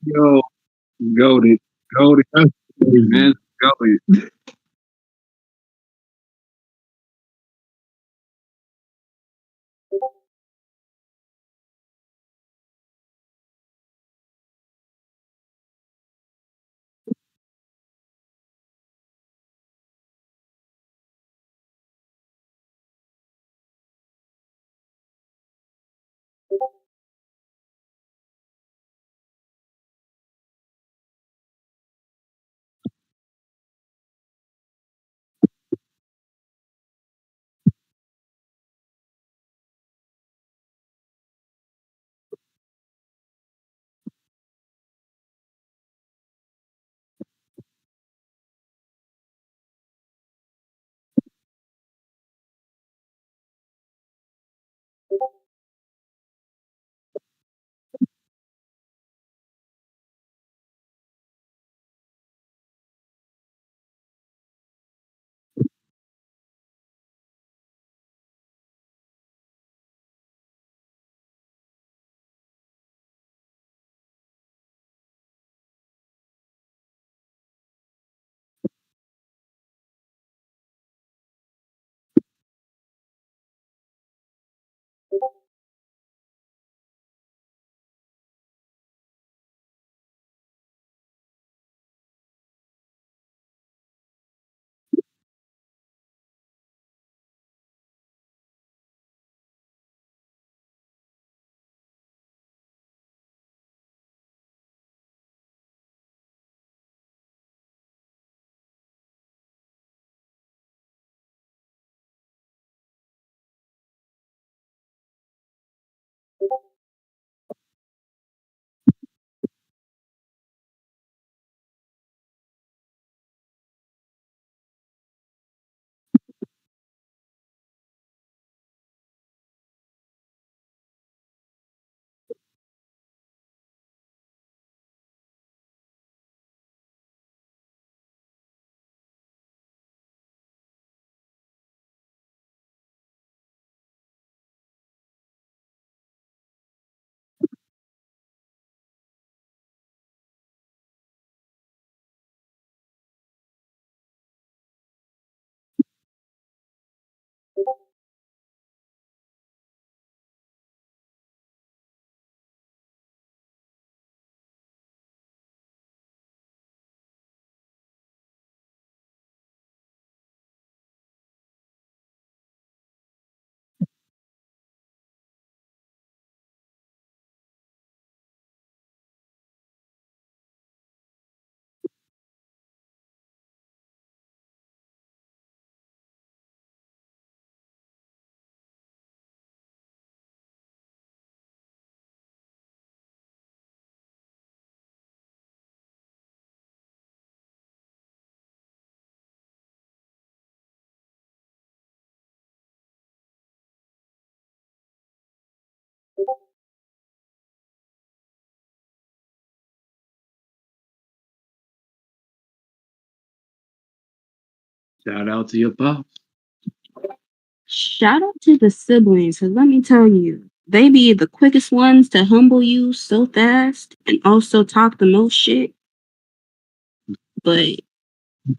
Yo, goaded, goaded, man, goaded. Shout out to your pops. Shout out to the siblings, because let me tell you, they be the quickest ones to humble you so fast and also talk the most shit. But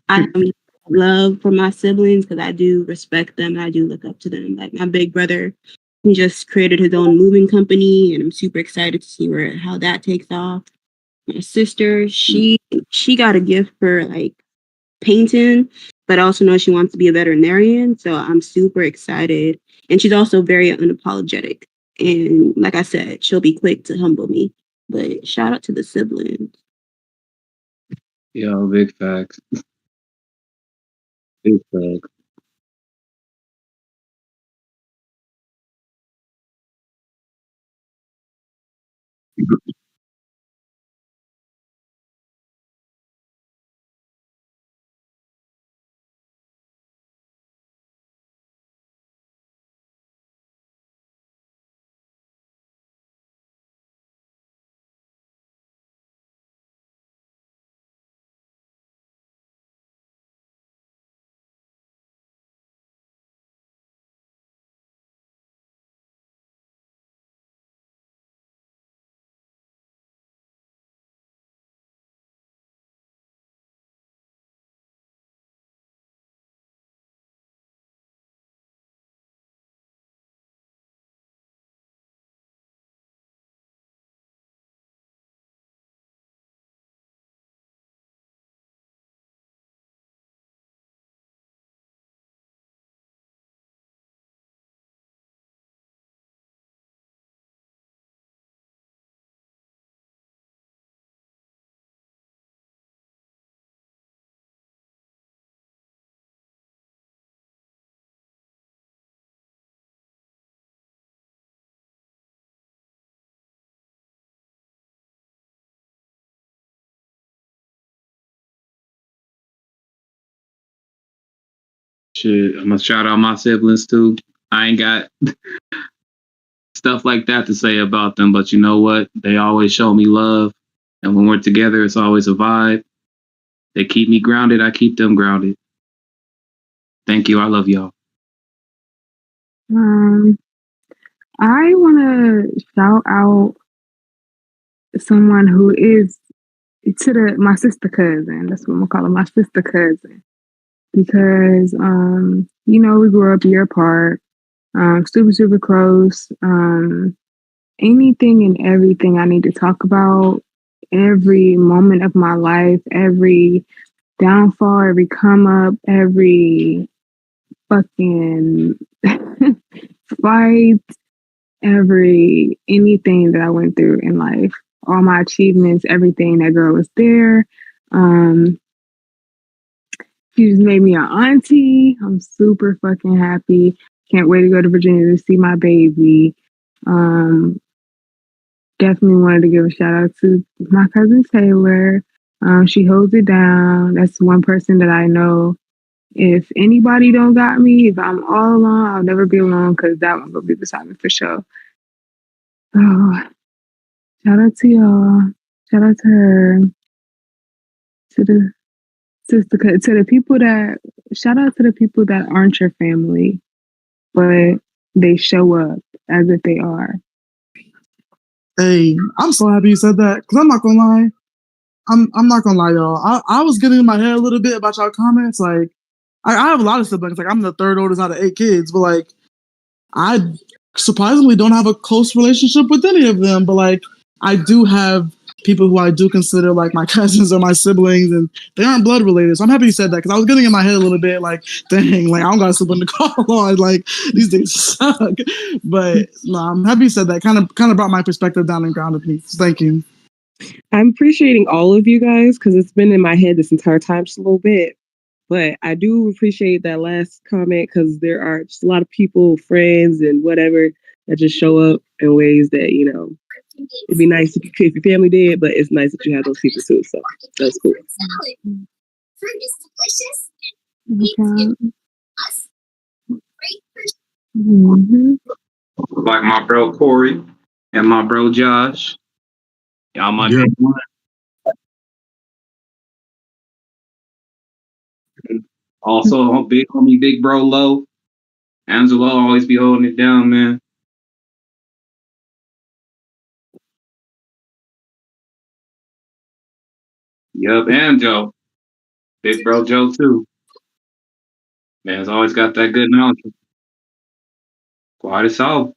I have love for my siblings because I do respect them. I do look up to them. Like my big brother, he just created his own moving company, and I'm super excited to see how that takes off. My sister, she got a gift for like painting, but I also know she wants to be a veterinarian. So I'm super excited. And she's also very unapologetic. And like I said, she'll be quick to humble me. But shout out to the siblings. Yo, big facts. Big facts. Shit, I'm gonna shout out my siblings too. I ain't got stuff like that to say about them, but you know what? They always show me love, and when we're together, it's always a vibe. They keep me grounded. I keep them grounded. Thank you. I love y'all. I want to shout out someone who is to my sister cousin. That's what I'm gonna call her, my sister cousin, because you know, we grew up a year apart, super close. Anything and everything I need to talk about, every moment of my life, every downfall, every come up, every fucking fight, anything that I went through in life, all my achievements, everything. That girl was there. She just made me an auntie. I'm super fucking happy. Can't wait to go to Virginia to see my baby. Definitely wanted to give a shout out to my cousin Taylor. She holds it down. That's one person that I know. If anybody don't got me, if I'm all alone, I'll never be alone, because that one will be beside me for sure. Oh, shout out to y'all. Shout out to her. To the sister, to the people that, shout out to the people that aren't your family, but they show up as if they are. Hey, I'm so happy you said that, because I'm not gonna lie. I'm not gonna lie, y'all. I was getting in my head a little bit about y'all comments. Like, I have a lot of siblings. Like, I'm the third oldest out of 8 kids, but like, I surprisingly don't have a close relationship with any of them. But like, I do have people who I do consider like my cousins or my siblings, and they aren't blood related. So I'm happy you said that, because I was getting in my head a little bit like, dang, like I don't got a sibling to call on. Like, these things suck. But no, I'm happy you said that. Kind of brought my perspective down and grounded me. So thank you. I'm appreciating all of you guys because it's been in my head this entire time just a little bit. But I do appreciate that last comment because there are just a lot of people, friends, and whatever that just show up in ways that, you know, it'd be nice if your family did, but it's nice that you have those people too. So that's cool. Like my bro Corey and my bro Josh. Y'all my good one. Also, big homie, big bro, Low. Angelo always be holding it down, man. Yup, and Joe. Big bro Joe, too. Man's always got that good knowledge. Quiet as all.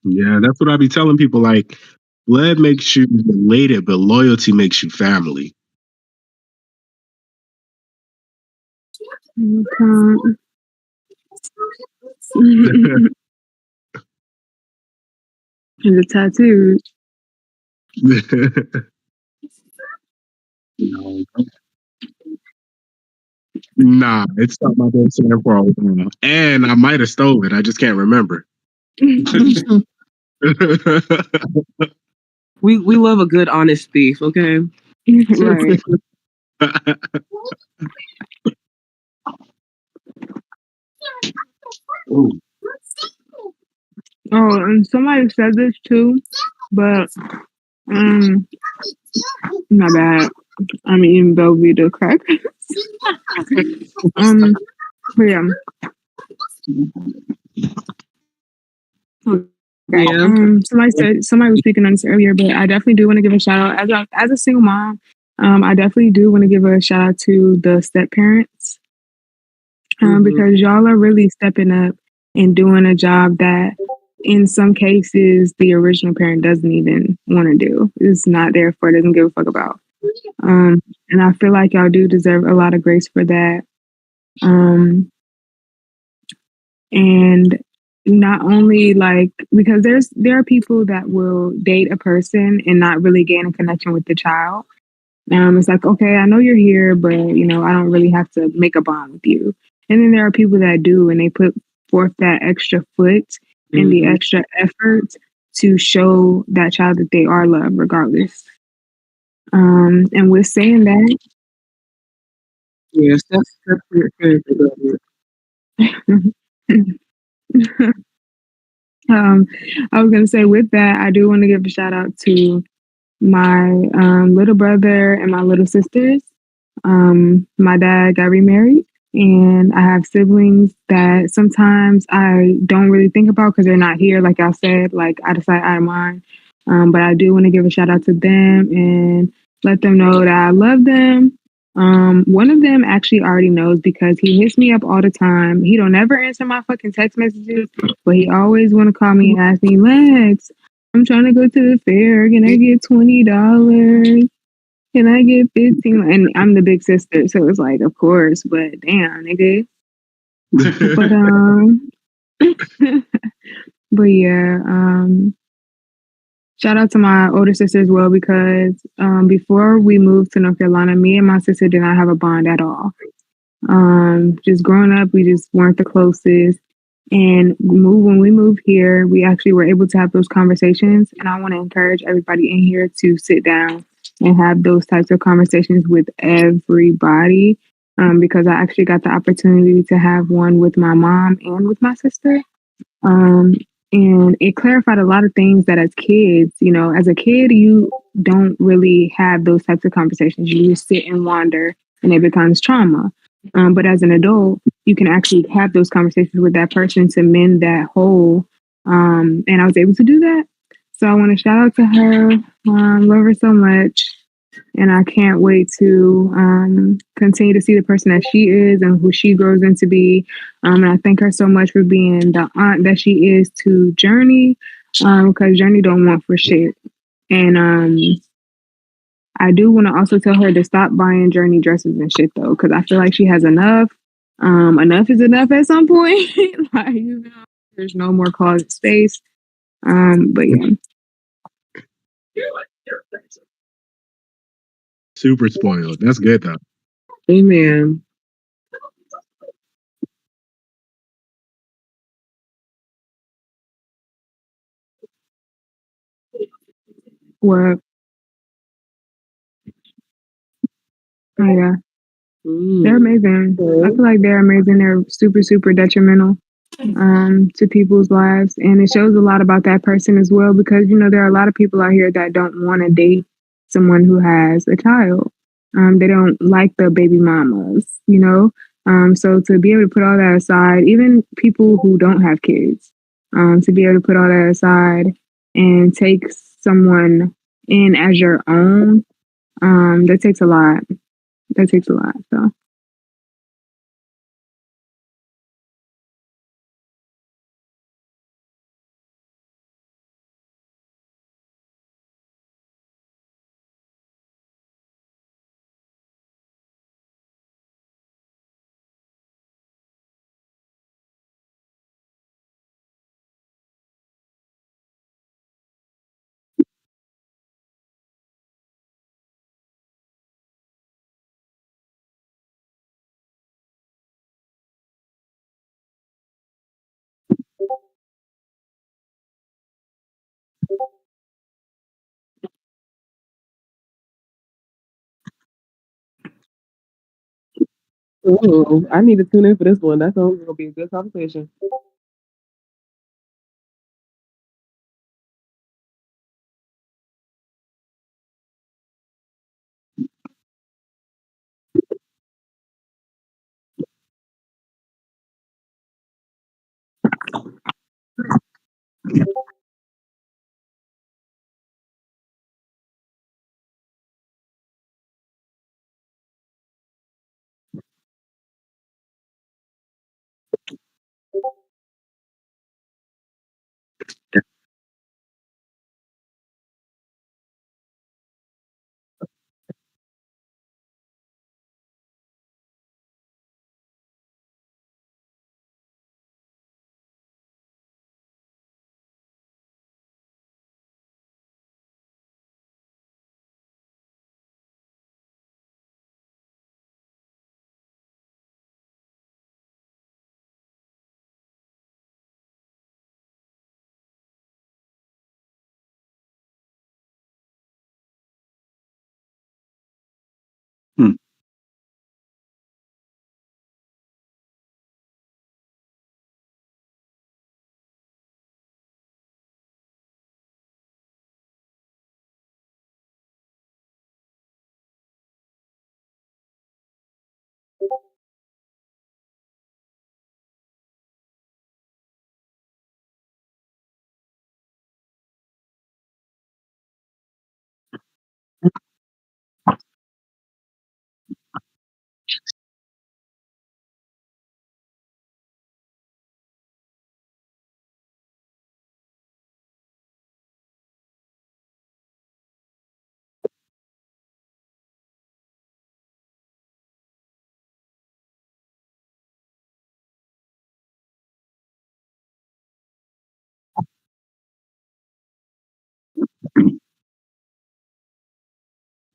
Yeah, that's what I be telling people. Like, blood makes you related, but loyalty makes you family. The tattoos. Nah, it's not my best friend for a while. And I might have stolen it. I just can't remember. We love a good honest thief, okay? Right. Ooh. Oh, and somebody said this too, but my bad. I'm eating Belvita crackers. But yeah. Okay. Somebody was speaking on this earlier, but I definitely do want to give a shout out as a single mom. I definitely do want to give a shout out to the step parents, because y'all are really stepping up and doing a job that, in some cases, the original parent doesn't even want to do. It's not there for, doesn't give a fuck about. And I feel like y'all do deserve a lot of grace for that. And not only like, because there are people that will date a person and not really gain a connection with the child. It's like, okay, I know you're here, but I don't really have to make a bond with you. And then there are people that do, and they put forth that extra foot and the extra effort to show that child that they are loved regardless. And with saying that, yes, that's your I was gonna say, with that, I do want to give a shout out to my little brother and my little sisters. My dad got remarried, and I have siblings that sometimes I don't really think about because they're not here. Like I said, like out of sight, out of mind. But I do want to give a shout out to them and let them know that I love them. One of them actually already knows because he hits me up all the time. He don't ever answer my fucking text messages, but he always want to call me and ask me, Lex, I'm trying to go to the fair. Can I get $20? Can I get 15? And I'm the big sister, so it's like, of course, but damn, nigga. But yeah, shout out to my older sister as well, because before we moved to North Carolina, me and my sister did not have a bond at all. Just growing up, we just weren't the closest. And when we moved here, we actually were able to have those conversations. And I want to encourage everybody in here to sit down and have those types of conversations with everybody, because I actually got the opportunity to have one with my mom and with my sister. And it clarified a lot of things that as kids, as a kid, you don't really have those types of conversations. You just sit and wander and it becomes trauma. But as an adult, you can actually have those conversations with that person to mend that hole. And I was able to do that. So I want to shout out to her. Love her so much. And I can't wait to continue to see the person that she is and who she grows into be. And I thank her so much for being the aunt that she is to Journey, because Journey don't want for shit. And I do want to also tell her to stop buying Journey dresses and shit, though, because I feel like she has enough. Enough is enough at some point. Like, there's no more closet space. But yeah. Super spoiled. That's good though. Amen. What? Oh yeah. They're amazing. I feel like they're amazing. They're super, super detrimental to people's lives. And it shows a lot about that person as well, because, there are a lot of people out here that don't want to date someone who has a child. They don't like the baby mamas, you know? So to be able to put all that aside, even people who don't have kids, to be able to put all that aside and take someone in as your own, that takes a lot. That takes a lot. So. Ooh, I need to tune in for this one. That sounds gonna be a good conversation.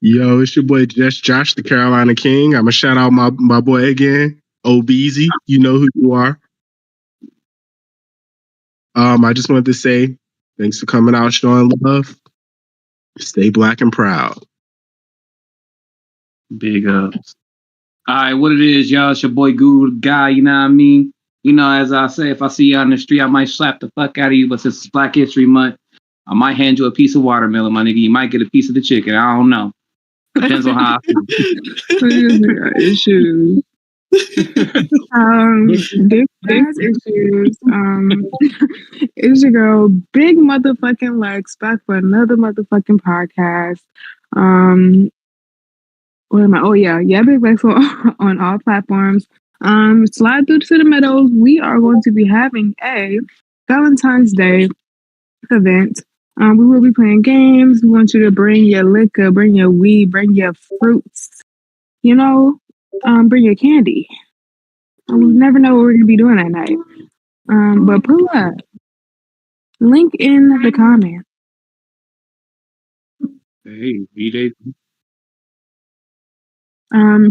Yo, it's your boy Just Josh, the Carolina King. I'm gonna shout out my boy again, Obeezy. You know who you are. I just wanted to say thanks for coming out, showing love. Stay black and proud. Big ups. All right, what it is, y'all? It's your boy Guru the Guy. You know what I mean? You know, as I say, if I see you on the street, I might slap the fuck out of you. But since it's Black History Month, I might hand you a piece of watermelon, my nigga. You might get a piece of the chicken. I don't know. Depends on how I feel. Issues. Big issues. It's your girl, Big Motherfucking Lex, back for another motherfucking podcast. What am I? Oh yeah, Big Lex on all platforms. Slide through to the meadows. We are going to be having a Valentine's Day event. We will be playing games. We want you to bring your liquor, bring your weed, bring your fruits. You know, bring your candy. We never know what we're gonna be doing that night. But pull up. Link in the comments. Hey, V-Day.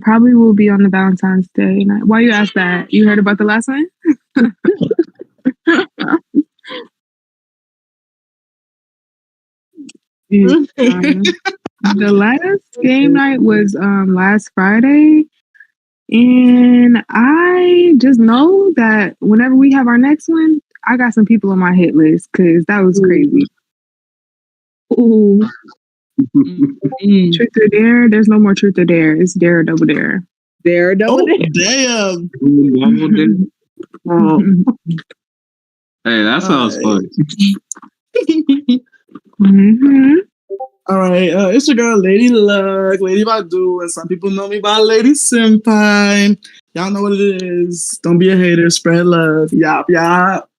Probably will be on the Valentine's Day night. Why you ask that? You heard about the last one? The last game night was last Friday. And I just know that whenever we have our next one, I got some people on my hit list because that was crazy. Ooh. Truth or dare? There's no more truth or dare. It's dare or double dare. Dare or double Oh, dare. damn. Oh. Hey, that sounds fun. Mm-hmm. All right, it's your girl, Lady Luck, Lady Badu, and some people know me by Lady Senpai. Y'all know what it is. Don't be a hater, spread love. Yop, yop.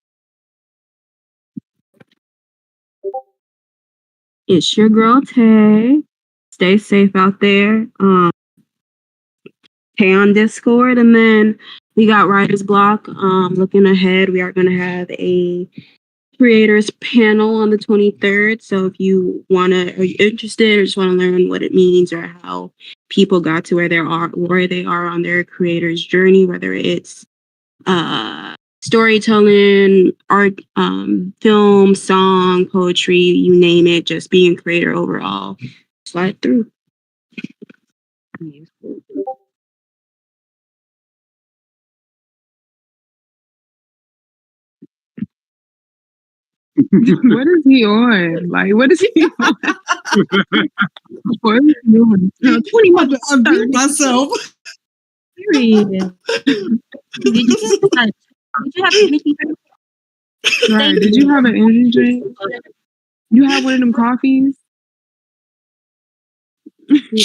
It's your girl Tay. Stay safe out there. Tay on Discord, and then we got Writer's Block. Looking ahead, we are going to have a creators panel on the 23rd. So if you are interested or just want to learn what it means or how people got to where they are on their creators journey, whether it's storytelling, art, film, song, poetry, you name it, just being a creator overall, slide through. What is he on? Like, what is he on? What is he doing? 20 months. I beat myself. Period. Did you have anything? Right. Did you have an energy drink? You have one of them coffees? Okay.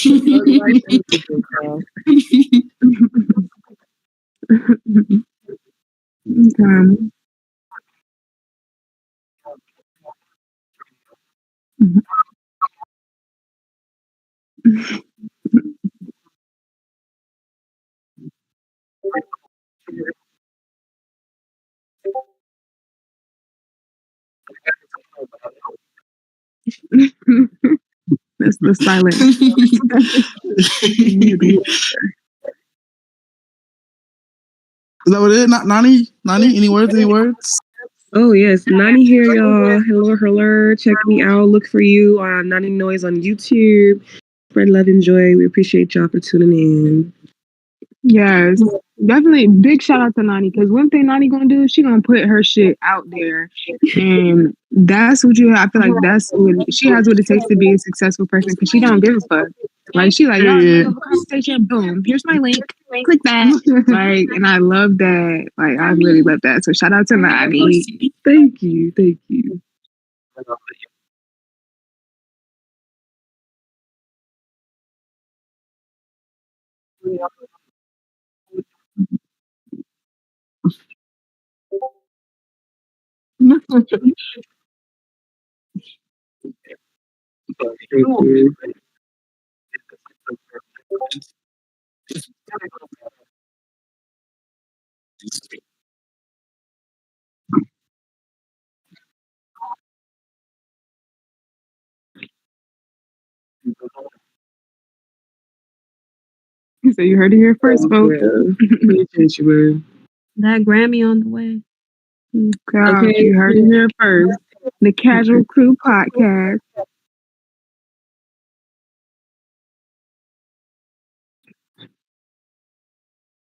That's the silent. Is that what it is? Nani? Any words? Any words? Oh yes, Nani here, y'all. Hello. Check me out. Look for you on Nani Noise on YouTube. Spread love and joy. We appreciate y'all for tuning in. Yes, definitely. Big shout out to Nani, because one thing Nani gonna do, she gonna put her shit out there, and that's what I feel like that's what she has what it takes to be a successful person, because she don't give a fuck. Like she like, y'all have a conversation, boom, here's my link, click that. Like, and I love that. Like, I really love that. So shout out to Nani. Thank you. So you heard it here first, folks. Appreciate you, man. That Grammy on the way. God, you heard it here first. The Casual Crew Podcast.